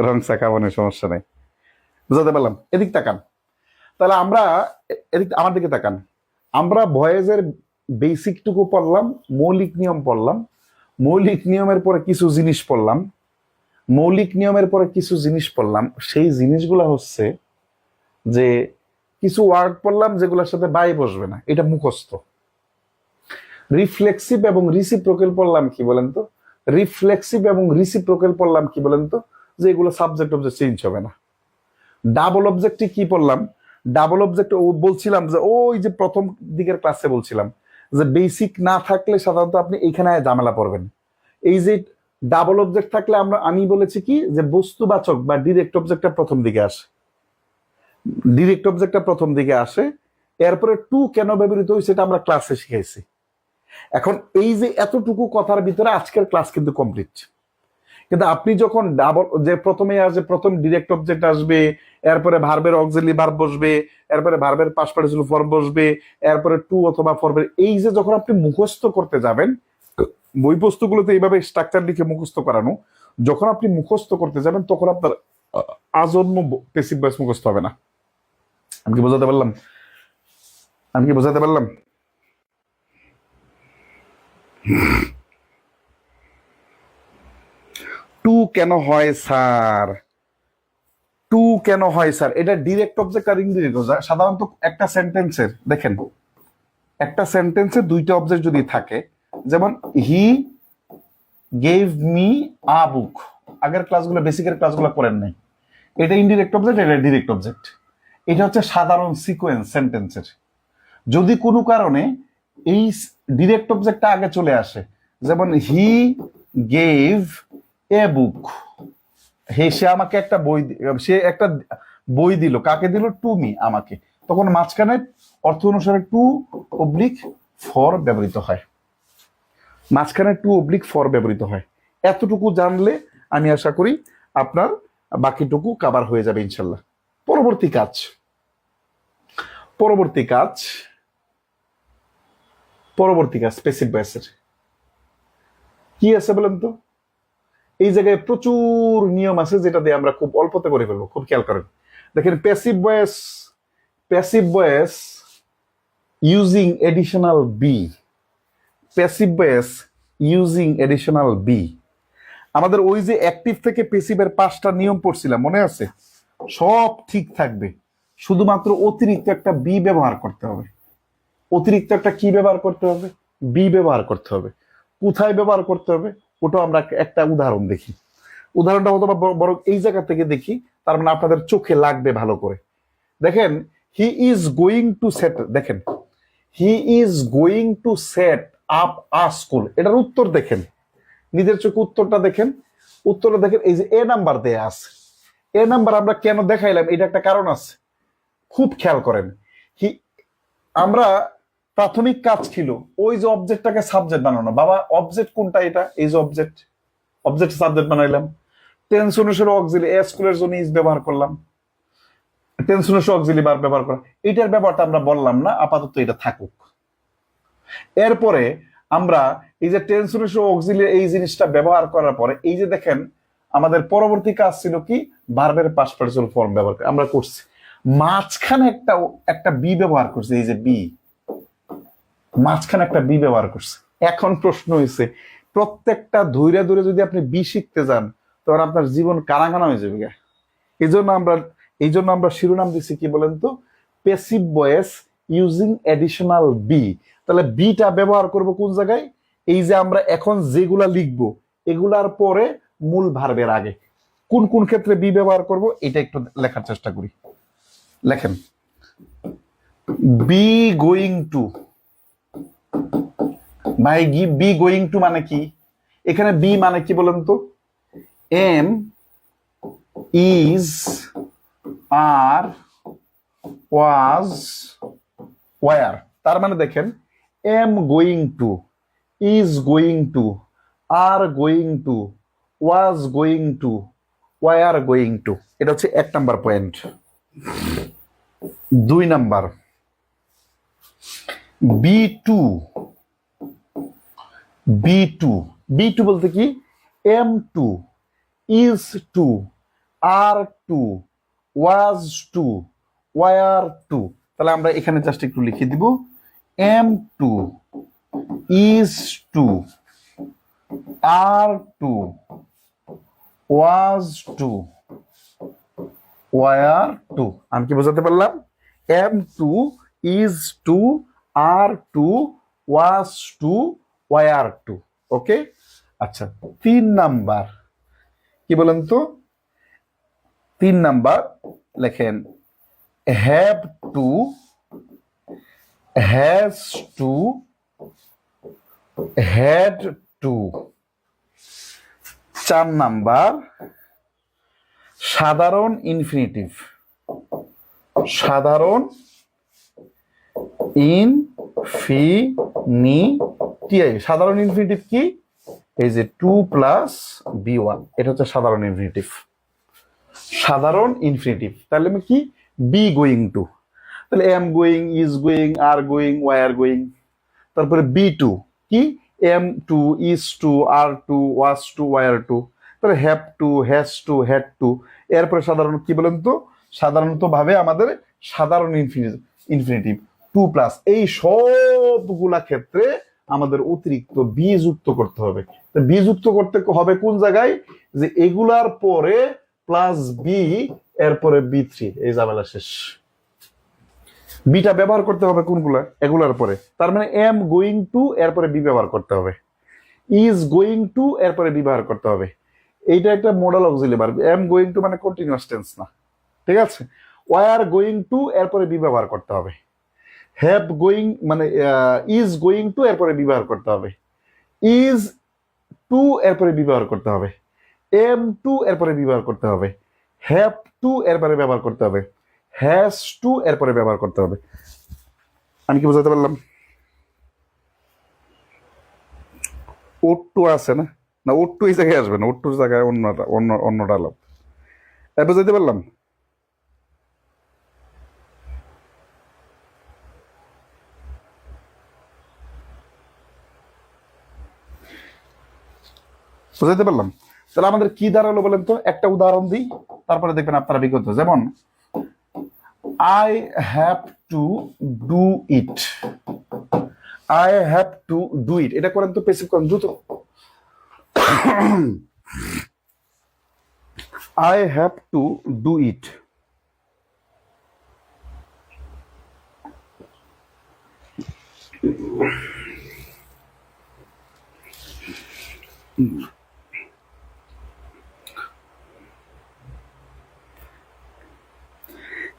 রংসা খাওয়ানোর সমস্যা নাই, বুঝাতে পারলাম। এদিক তাকান, তাহলে আমরা এদিক আমার দিকে তাকান। আমরা ভয়েসের বেসিকটুকু পড়লাম, মৌলিক নিয়ম পড়লাম, মৌলিক নিয়মের পরে কিছু জিনিস পড়লাম, মৌলিক নিয়মের পরে কিছু জিনিস পড়লাম। সেই জিনিসগুলো হচ্ছে যে কিছু ওয়ার্ড পড়লাম যেগুলোর সাথে বাই বসবে না, এটা মুখস্থ। রিফ্লেক্সিভ এবং রিসিপ্রোকাল পড়লাম কি বলেন তো, রিফ্লেক্সিভ এবং রিসিপ্রোকাল পড়লাম কি বলেন তো, যে এগুলো সাবজেক্ট অবজেক্ট চেঞ্জ হবে না। ডাবল অবজেক্টে কি পড়লাম, ডাবল অবজেক্ট বলছিলাম যে ওই যে প্রথম দিকের ক্লাসে বলছিলাম যে বেসিক না থাকলে সাধারণত আপনি এইখানে ঝামেলা পড়বেন। এই যে ডাবল অবজেক্ট থাকলে আমি বলেছি কি যে বস্তুবাচক বা ডিরেক্ট অবজেক্টটা প্রথম দিকে আসে, ডিরেক্ট অবজেক্টটা প্রথম দিকে আসে। এরপরে টু কেন ব্যবহৃত হয়েছে সেটা আমরা ক্লাসে শিখাইছি। এখন এই যে এতটুকু কথার ভিতরে আজকের ক্লাস কিন্তু কমপ্লিট। কিন্তু আপনি যখন ডাবল, যে প্রথমে আসবে, প্রথম ডিরেক্ট অবজেক্ট আসবে, এরপরে ভার্বের অক্সিলারি ভার্ব বসবে, এরপরে ভার্বের পাস্ট পার্টিসিপল ফর্ম বসবে, এরপরে টু অথবা ফর্মের, এই যে যখন আপনি মুখস্থ করতে যাবেন, বই পুস্তকগুলোতে এইভাবে স্ট্রাকচার লিখে মুখস্থ করানো, যখন আপনি মুখস্থ করতে যাবেন তখন আপনার আজন্ম প্যাসিভ ভয়েস মুখস্থ হবে না। আমি কি বোঝাতে পারলাম, আমি কি বোঝাতে পারলাম? টু কেন হয় স্যার, টু কেন হয় স্যার, এটা ডিরেক্ট অবজেক্ট আর ইনডিরেক্ট অবজেক্ট। সাধারণত একটা সেন্টেন্সের দেখেন, একটা সেন্টেন্সে দুইটা অবজেক্ট যদি থাকে, যেমন হি গেভ মি আ বুক, আগের ক্লাসগুলো বেসিকের ক্লাসগুলো করেন নাই, এটা ইনডিরেক্ট অবজেক্ট, এটা ডিরেক্ট অবজেক্ট। এটা হচ্ছে সাধারণ সিকোয়েন্স সেন্টেন্সের। যদি কোনো কারণে এই ডিরেক্ট অবজেক্টটা আগে চলে আসে, যেমন হি গেভ এ বুক, সে আমাকে একটা বই, সে একটা বই দিল, কাকে দিল, টু মি, আমাকে, তখন মাঝখানে অর্থ অনুসারে টু অবলিক ফর ব্যবহৃত হয়, মাঝখানে টু অবলিক ফর ব্যবহৃত হয়। এতটুকু জানলে আমি আশা করি আপনার বাকিটুকু কাভার হয়ে যাবে ইনশাল্লাহ। পরবর্তী কাজ, পরবর্তী কাজ, পরবর্তী কাজ প্যাসিভ ভয়েসের কি আছে বলেন তো। এই জায়গায় প্রচুর নিয়ম আছে যেটা দিয়ে আমরা খুব অল্পতে করে ফেলবো, খুব খেয়াল করেন। দেখেন passive voice, passive voice using additional be, passive voice using additional be. আমাদের ওই যে অ্যাক্টিভ থেকে প্যাসিভের 5টা নিয়ম পড়ছিলাম, মনে আছে? সব ঠিক থাকবে, শুধুমাত্র অতিরিক্ত একটা বি ব্যবহার করতে হবে। অতিরিক্ত একটা কি ব্যবহার করতে হবে, বি ব্যবহার করতে হবে। কোথায় ব্যবহার করতে হবে ওটা আমরা একটা উদাহরণ দেখি। উদাহরণটা হয়তো বড় এই জায়গা থেকে দেখি, তার মানে আপনাদের চোখে লাগবে ভালো করে। দেখেন he is going to set, দেখেন he is going to set up a school, এটার উত্তর দেখেন, নিজের চোখে উত্তরটা দেখেন, উত্তরটা দেখেন, এই যে এ নাম্বার দেয়া আছে। এ নাম্বার আমরা কেন দেখাইলাম, এটা একটা কারণ আছে, খুব খেয়াল করেন। আমরা প্রাথমিক কাজ ছিল ওই যে অবজেক্টটাকে সাবজেক্ট বানানো। বাবা অবজেক্ট কোনটা, এটা এই যে অবজেক্ট, অবজেক্ট সাবজেক্ট বানাইলাম। টেন্স অনুসারে অক্সিলারি, স্কুলের জন্য ইজ ব্যবহার করলাম, টেন্স অনুসারে অক্সিলারি ভার্ব ব্যবহার করা। এটার ব্যাপারটা আমরা বললাম না, আপাতত এটা থাকুক। এরপরে আমরা এই যে টেন্স অনুসারে অক্সিলারি এই জিনিসটা ব্যবহার করার পরে, এই যে দেখেন আমাদের পরবর্তী কাজ ছিল কি ভার্বের পাস্ট পার্টিসিপল ফর্ম ব্যবহার করে আমরা করছি। মাঝখানে একটা একটা বি ব্যবহার করছি, এই যে বি, মাঝখানে একটা বি ব্যবহার করছে। এখন প্রশ্ন হয়েছে প্রত্যেকটা ধৈর্য ধরে যদি আপনি বি শিখতে যান তখন আপনার জীবন কানাকানা হয়ে যাবে। এই জন্য আমরা শিরোনাম দিচ্ছি কি বলেন তো, passive voice using additional be. তাহলে বিটা ব্যবহার করব কোন জায়গায়? এই যে আমরা এখন যেগুলা লিখবো এগুলার পরে মূল ভার্বের আগে। কোন কোন ক্ষেত্রে বি ব্যবহার করব এটা একটু লেখার চেষ্টা করি। লেখেন, বি গোয়িং টু। ভাই বি গোয়িং টু মানে কি? এখানে বি মানে কি বলেন তো? Am, is, are, was, were. তার মানে দেখেন am going to, is going to, are going to, was going to, were going to. এটা হচ্ছে 1 number point. 2 number, be to. Be to, be to বলতে কি? Am to, is to, are to, was to, were to. তাহলে আমরা এখানে just একটু লিখে দিব am to, is to, are to, was to, were to. আমি কি বোঝাতে পারলাম? Am to, is to, are to, was to, were to. Okay, আচ্ছা 3 নাম্বার কি বলেন তো? 3 নাম্বার লেখেন have to, has to, had to. 4 number সাধারণ ইনফিনিটিভ। সাধারণ ইনফিনিটিভ। সাধারণ ইনফিনিটিভ কি? এই যে 2 প্লাস B1, এটা হচ্ছে সাধারণ ইনফিনিটিভ। সাধারণ ইনফিনিটিভ তাহলে আমি কি? বি গোয়িং টু, তাহলে am going, is going, are going, were going. তারপরে বি টু কি? Am to, is to, are to, was to, were to. তাহলে have to, has to, had to. এরপরে সাধারণ কি বলেন তো? সাধারণত ভাবে আমাদের সাধারণ ইনফিনিটিভ 2 প্লাস। এই সবগুলা ক্ষেত্রে আমাদের অতিরিক্ত বি যুক্ত করতে হবে। বি যুক্ত করতে হবে কোন জায়গায়? যে এগুলার পরে প্লাস বি, এরপরে B3। এই ঝামেলা শেষ। বিটা ব্যবহার করতে হবে কোনগুলা? এগুলার পরে। তার মানে এম গোয়িং টু, এরপরে বি ব্যবহার করতে হবে। ইজ গোয়িং টু, এরপরে বি ব্যবহার করতে হবে। এইটা একটা modal auxiliary verb. M going to মানে কন্টিনিউয়াস টেন্স না, ঠিক আছে? ওয়ার গোয়িং টু, এরপরে বি ব্যবহার করতে হবে। হ্যাভ গোয়িং মানে ইজ গোয়িং টু, এরপরে বি ব্যবহার করতে হবে। ইজ টু, এরপরে বি ব্যবহার করতে হবে। এম টু, এরপরে বি ব্যবহার করতে হবে। হ্যাভ টু, এরপরে ব্যবহার করতে হবে। হ্যাজ টু, এরপরে ব্যবহার করতে হবে। আমি কি বোঝাতে পারলাম? ওট টু আছে না? না, ওট টু এই জায়গায় আসবে না, ওট টুর জায়গায় অন্যটা আলাপ। বুঝাতে পারলাম? বুঝাতে পারলাম? তাহলে আমাদের কি দাঁড়ালো বলেন তো? একটা উদাহরণ দিই, তারপরে দেখবেন আপনারা বিগত। যেমন I have to do it. I have to do ইট, এটা করেন তো, প্যাসিভ করেন দ্রুত। I have to do it.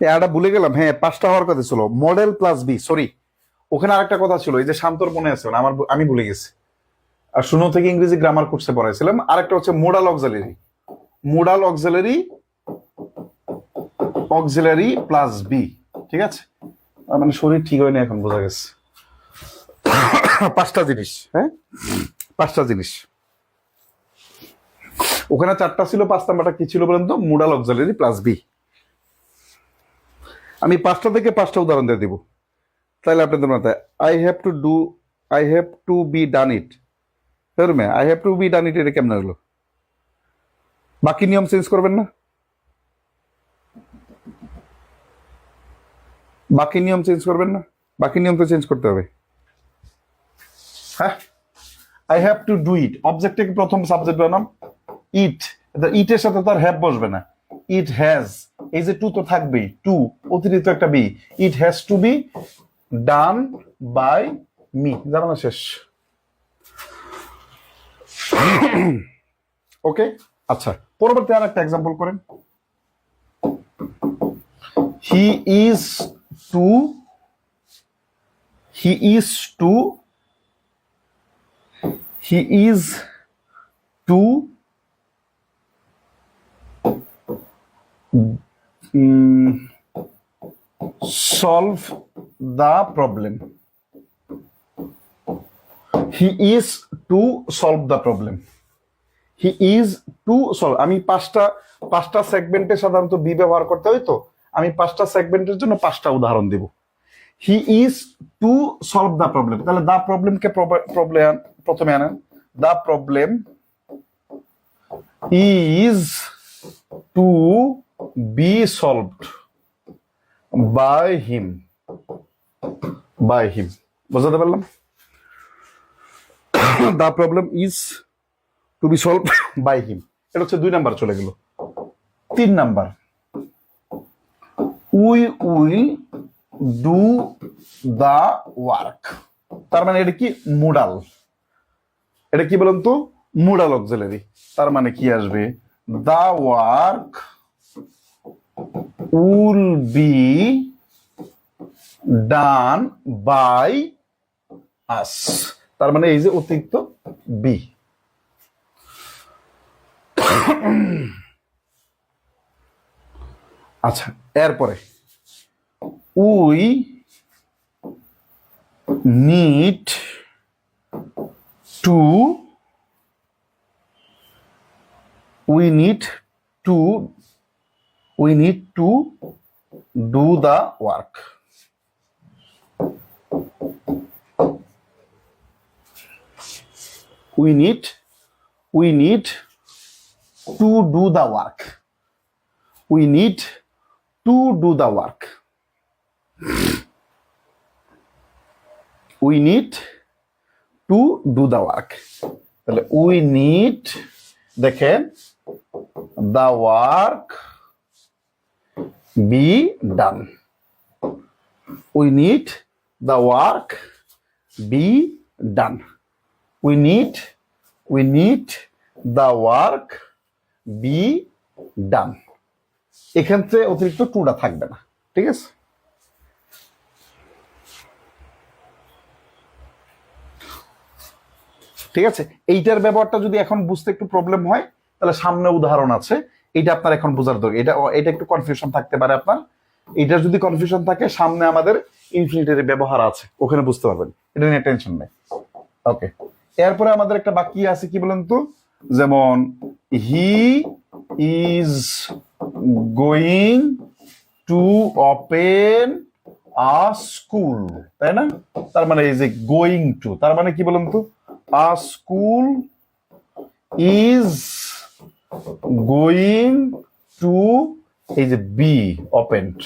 এটা ভুলে গেলাম। হ্যাঁ, 5টা হওয়ার কথা ছিল। মডেল প্লাস বি, সরি, ওখানে আরেকটা কথা ছিল। এই যে শান্তর মনে আছে, আমি ভুলে গেছি। আর শুনো থেকে ইংরেজি গ্রামার কোর্সে পড়াইছিলাম। আরেকটা হচ্ছে modal auxiliary. Modal auxiliary, auxiliary plus be, ঠিক আছে? মানে শরীর ঠিক হয়নি এখন, বোঝা গেছে। 5টা জিনিস, হ্যাঁ 5টা জিনিস। ওখানে 4টা ছিল, 5 নাম্বারটা কি ছিল বলেন তো? Modal auxiliary plus be. আমি 5টা থেকে 5টা উদাহরণ দিয়ে দিব, তাহলে আপনাদের মাথায় I have to be done it. I have to be done it, এটা কেমন হলো? বাকি নিয়ম চেঞ্জ করবেন না? বাকি নিয়ম চেঞ্জ করবেন না? বাকি নিয়ম তো চেঞ্জ করতে হবে। হ্যাঁ, I have to do it, অবজেক্টকে প্রথম সাবজেক্ট বানাম ইট, ইটের সাথে তো আর হ্যাভ বসবে না। ইট হ্যাজ, এই যে টু তো থাকবেই, টু অতিরিক্ত একটা be, it has to be done by me, জানা শেষ। ওকে, আচ্ছা পরবর্তী আর একটা এক্সাম্পল করেন। He is to, he is to, he is to solve the problem. He is to solve the problem. He is to solve. আমি পাঁচটা সেগমেন্টে সাধারণত বি ব্যবহার করতে হয়, তো আমি পাঁচটা সেগমেন্টের জন্য পাঁচটা উদাহরণ দিব। He is to solve the problem, তাহলে দা প্রবলেমকে প্রবলেম প্রথমে আনেন। The problem is to be solved by him, by him, বুঝতে পারলাম? The problem is to be solve by him, এটা হচ্ছে 2 নাম্বার চলে গেল। 3 number, we will do the work, তার মানে এটা কি মোডাল, এটা কি বলেন তো, মোডাল অক্সিলারি। তার মানে কি আসবে, the work will be done by us, তার মানে এই যে অতিরিক্ত বি। আচ্ছা এরপরে we need to, we need to do the work. We need to do the work. We need to do the work. We need to do the work. তাহলে we need, দেখেন, the work be done. We need the work be done. We need the work be done. এখান থেকে অতিরিক্ত টুটা থাকবে না, ঠিক আছে? ঠিক আছে, এইটার ব্যবহারটা যদি এখন বুঝতে একটু প্রবলেম হয়, তাহলে সামনে উদাহরণ আছে, এটা আপনার এখন বোঝার দরকার। এটা একটু কনফিউশন থাকতে পারে আপনার, এটা যদি কনফিউশন থাকে সামনে আমাদের ইনফিনিটির ব্যবহার আছে, ওখানে বুঝতে পারবেন, এটা নিয়ে টেনশন নেই। ওকে, এরপরে আমাদের একটা বাকি আছে, কি বলেন তো, যেমন হি is going to open a school, তাই না? তার মানে এই যে গোয়িং টু, তার মানে কি বলেন তো, আ স্কুল ইজ গোয়িং টু, এই যে বি ওপেন্ড,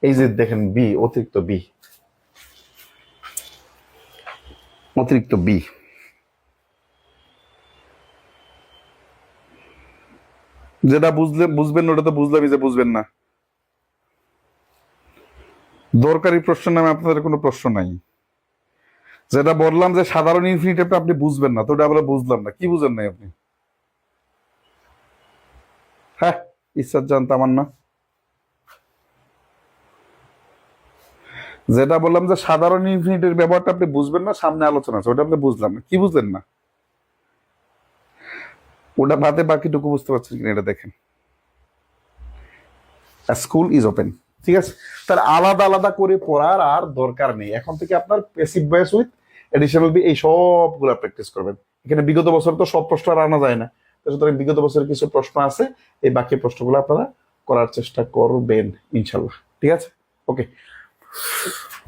এই যে দেখেন বি, অতিরিক্ত বি, অতিরিক্ত বি। যেটা বুঝবেন ওটা তো বুঝলামই, যে বুঝবেন না দরকারি প্রশ্ন নামে আপনাদের কোনো প্রশ্ন নাই। যেটা বললাম যে সাধারণ ইনফিনিটিভটা আপনি বুঝবেন না, তো ওটা আমরা বুঝলাম না, কি বুঝেন নাই আপনি? হ্যাঁ, ইচ্ছার জানতাম না। যেটা বললাম যে সাধারণ ইনফিনিটির ব্যবহারটা আপনি বুঝবেন না, সামনে আলোচনা আছে, ওটা আপনি বুঝলাম না, কি বুঝলেন না? ওটা বাদে বাকিটুকু বুঝতে পারছেন কিনা এটা দেখেন। স্কুল ইজ ওপেন, ঠিক আছে? তাহলে আলাদা আলাদা করে পড়ার আর দরকার নেই, এখন থেকে আপনার passive voice with additional be এই সবগুলা প্র্যাকটিস করবেন। এখানে বিগত বছর তো সব প্রশ্ন আর আনা যায় না, সুতরাং বিগত বছরের কিছু প্রশ্ন আছে, এই বাকি প্রশ্নগুলো আপনারা করার চেষ্টা করবেন ইনশাল্লাহ, ঠিক আছে? ওকে,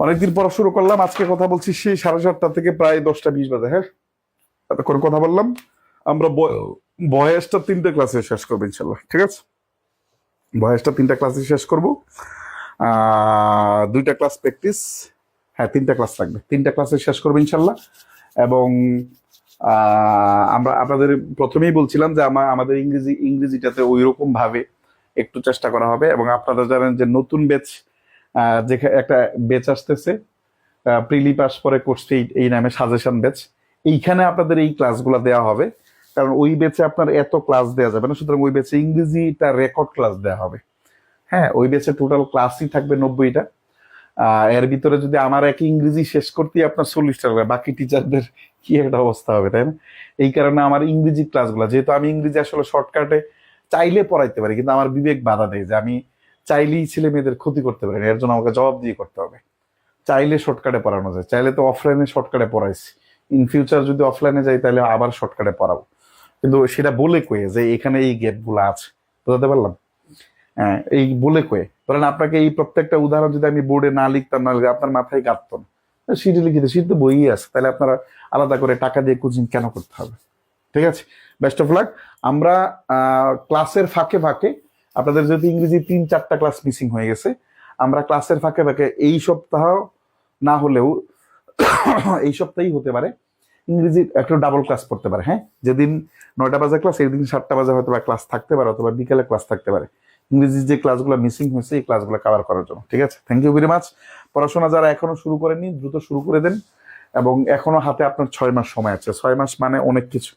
অনেকদিন পর শুরু করলাম, আজকে কথা বলছি সেই 7:30 থেকে প্রায় 10টা 20 বাজে। হ্যাঁ, এতক্ষণ কথা বললাম আমরা ভয়েসটা 3টা ক্লাসে শেষ করবো ইনশাল্লাহ, ঠিক আছে? ভয়েসটা 3টা ক্লাসে শেষ করবো, 2টা ক্লাস প্র্যাকটিস, হ্যাঁ 3টা ক্লাস লাগবে, 3টা ক্লাসে শেষ করবো ইনশাল্লাহ। এবং আমরা আপনাদের প্রথমেই বলছিলাম যে আমাদের ইংরেজিটাতে ওই রকম ভাবে একটু চেষ্টা করা হবে। এবং আপনারা জানেন যে নতুন ব্যাচ, যেখানে একটা ব্যাচ আসতেছে প্রিলি পাস পরে কোর্স এই নামে সাজেশন ব্যাচ, এইখানে আপনাদের এই ক্লাসগুলো দেওয়া হবে। কারণ ওই ব্যাচে আপনার এত ক্লাস দেওয়া যাবে না, সুতরাং ওই ব্যাচে ইংরেজিটা রেকর্ড ক্লাস দেওয়া হবে। হ্যাঁ, ওই ব্যাচে টোটাল ক্লাসই থাকবে 90টা। এর ভিতরে যদি আমার এক ইংরেজি শেষ করতেই আপনার 40টা লাগবে, বাকি টিচারদের কি একটা অবস্থা হবে, তাই না? এই কারণে আমার ইংরেজি ক্লাসগুলো, যেহেতু আমি ইংরেজি আসলে শর্টকাটে চাইলে পড়াইতে পারি, কিন্তু আমার বিবেক বাধা দেয় যে আমি চাইলেই ছেলে মেয়েদের ক্ষতি করতে পারি না, এর জন্য আমাকে জবাব দিয়ে করতে হবে। চাইলে শর্টকাটে পড়ানো যায়, চাইলে তো অফলাইনে শর্টকাটে পড়াইছি, ইন ফিউচার যদি অফলাইনে যাই তাহলে আবার শর্টকাটে পড়াবো, কিন্তু সেটা বলে কয়ে যে এখানে এই গ্যাপ গুলো আছে, বুঝতে পারলাম? হ্যাঁ, এই বলে কয়ে ধরেন আপনাকে এই প্রত্যেকটা উদাহরণ যদি আমি বোর্ডে না লিখতাম, না লিখে আপনার মাথায় কাঁপতো না, সিটে লিখিতে সিটে বই আছে, তাহলে আপনারা আলাদা করে টাকা দিয়ে কোচিং কেন করতে হবে? ঠিক আছে, বেস্ট অফ লাক। আমরা ক্লাসের ফাঁকে ফাঁকে, আপনাদের যদি ইংরেজি 3-4টা ক্লাস মিসিং হয়ে গেছে, আমরা ক্লাসের ফাঁকে ফাঁকে এই সপ্তাহ না হলেও এই সপ্তাহেই হতে পারে ইংরেজি একটু ডাবল ক্লাস পড়তে পারে। হ্যাঁ, যেদিন 9টা বাজে ক্লাস, এই দিন 7টা বাজে হয়তো ক্লাস থাকতে পারে, অথবা বিকেলে ক্লাস থাকতে পারে, ইংরেজির যে ক্লাসগুলো মিসিং হয়েছে এই ক্লাসগুলো কভার করার জন্য। ঠিক আছে, থ্যাংক ইউ ভেরি মাচ। পড়াশোনা যারা এখনো শুরু করেননি দ্রুত শুরু করে দেন, এবং এখনো হাতে আপনার 6 মাস সময় আছে। 6 মাস মানে অনেক কিছু,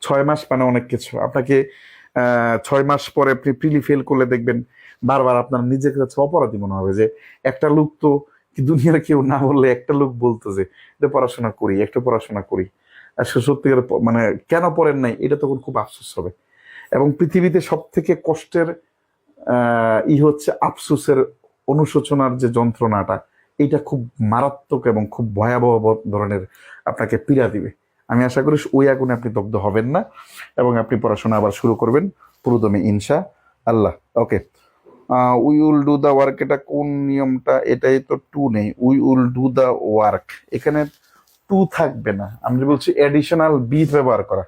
6 মাস মানে অনেক কিছু। আপনাকে 6 মাস পরে প্রিলি ফেল করলে দেখবেন বারবার আপনার নিজের কাছে অপরাধী মনে হবে যে একটা লোক তো দুনিয়ার কেউ না বললে একটা লোক বলতো যে এটা পড়াশোনা করি, একটু পড়াশোনা করি, আর সত্যিকার মানে কেন পড়েন নাই, এটা তখন খুব আফসোস হবে। এবং পৃথিবীতে সব থেকে কষ্টের হচ্ছে আফসোসের অনুশোচনার যে যন্ত্রণাটা, এটা খুব মারাত্মক এবং খুব ভয়াবহ ধরনের আপনাকে পীড়া দিবে। আমি আশা করি ওই আগুনে আপনি দগ্ধ হবেন না, এবং আপনি পড়াশোনা আবার শুরু করবেন পুরোদমে ইনশা আল্লাহ। Okay, we will do the work, এটা কোন নিয়মটা? এটাই তো টু নেই, we will do the work, এখানে টু থাকবে না। আমি বলছি এডিশনাল বি ব্যবহার করা।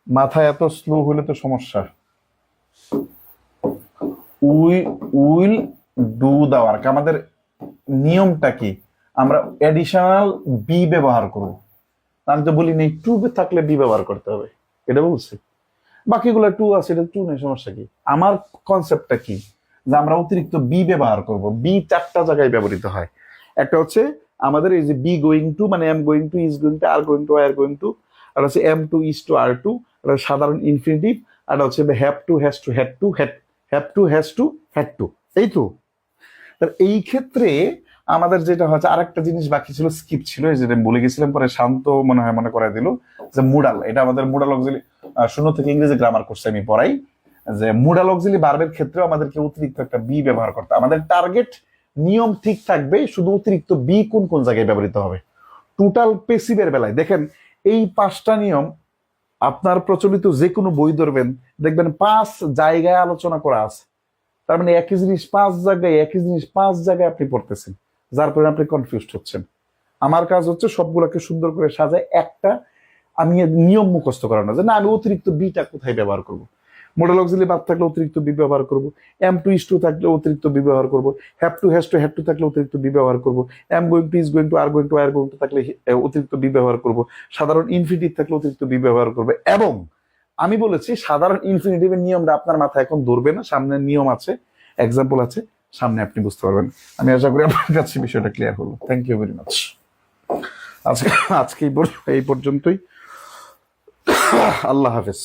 মাথায় এত স্লো হলে তো সমস্যা। We will do the work, আমাদের নিয়মটা কি? আমরা এডিশনাল বি ব্যবহার করব। আমি তো বলি নেই টু থাকলে বি ব্যবহার করতে হবে, এটা বলছি। বাকিগুলো টু আছে, এটা টু নেই, সমস্যা কি? আমার কনসেপ্টটা কি যে আমরা অতিরিক্ত বি ব্যবহার করব। বি 4টা জায়গায় ব্যবহৃত হয়। একটা হচ্ছে আমাদের এই যে বি গোয়িং টু, মানে am going to, is going to, are going to, are going to, আর হচ্ছে am to, is to, are to, আর সাধারণ ইনফিনিটিভ, আর হচ্ছে have to, has to, had to, have to, has to, had to, এই তো। এই ক্ষেত্রে আমাদের যেটা হচ্ছে আরেকটা জিনিস বাকি ছিল, স্কিপ ছিল, যেটা বলে গেছিলাম, পরে শান্ত মনে হয় মনে করাই দিল যে মুডাল। এটা আমাদের মুডাল অক্সিলি 0 থেকে ইংরেজি গ্রামার কোর্সে আমি পড়াই যে মুডাল অক্সিলি ভার্বের ক্ষেত্রেও আমাদেরকে অতিরিক্ত একটা বি ব্যবহার করতে। আমাদের টার্গেট নিয়ম ঠিক থাকবে, শুধু অতিরিক্ত বি কোন কোন জায়গায় ব্যবহৃত হবে। টোটাল পেসিভের বেলায় দেখেন এই 5টা নিয়ম আপনার প্রচলিত যে কোনো বই ধরবেন, দেখবেন 5 জায়গায় আলোচনা করা আছে। তার মানে একই জিনিস 5 জায়গায়, একই জিনিস 5 জায়গায় আপনি পড়তেছেন, যার কারণে আপনি কনফিউজড হচ্ছেন। আমার কাজ হচ্ছে সবগুলোকে সুন্দর করে সাজায় একটা আমি নিয়ম মুখস্থ করানো, যে না আমি অতিরিক্ত বিটা কোথায় ব্যবহার করব। মডেল অক্সিলারি ভার্ব থাকলে অতিরিক্ত বি ব্যবহার করব, এম টু ইজ টু থাকলে অতিরিক্ত বি ব্যবহার করব, have to, has to, had two থাকলে অতিরিক্ত বি ব্যবহার করব, M going to, is going to, are going to, are going two থাকলে অতিরিক্ত বি ব্যবহার করব, সাধারণ ইনফিনিটিভ থাকলে অতিরিক্ত বি ব্যবহার করবে। এবং আমি বলেছি সাধারণ ইনফিনিটিভের নিয়মটা আপনার মাথায় এখন ধরবে না, সামনে নিয়ম আছে, এক্সাম্পল আছে, সামনে আপনি বুঝতে পারবেন। আমি আশা করি আপনার কাছে বিষয়টা ক্লিয়ার হলো। Thank you very much. আজকে এই পর্যন্তই। আল্লাহ হাফেজ।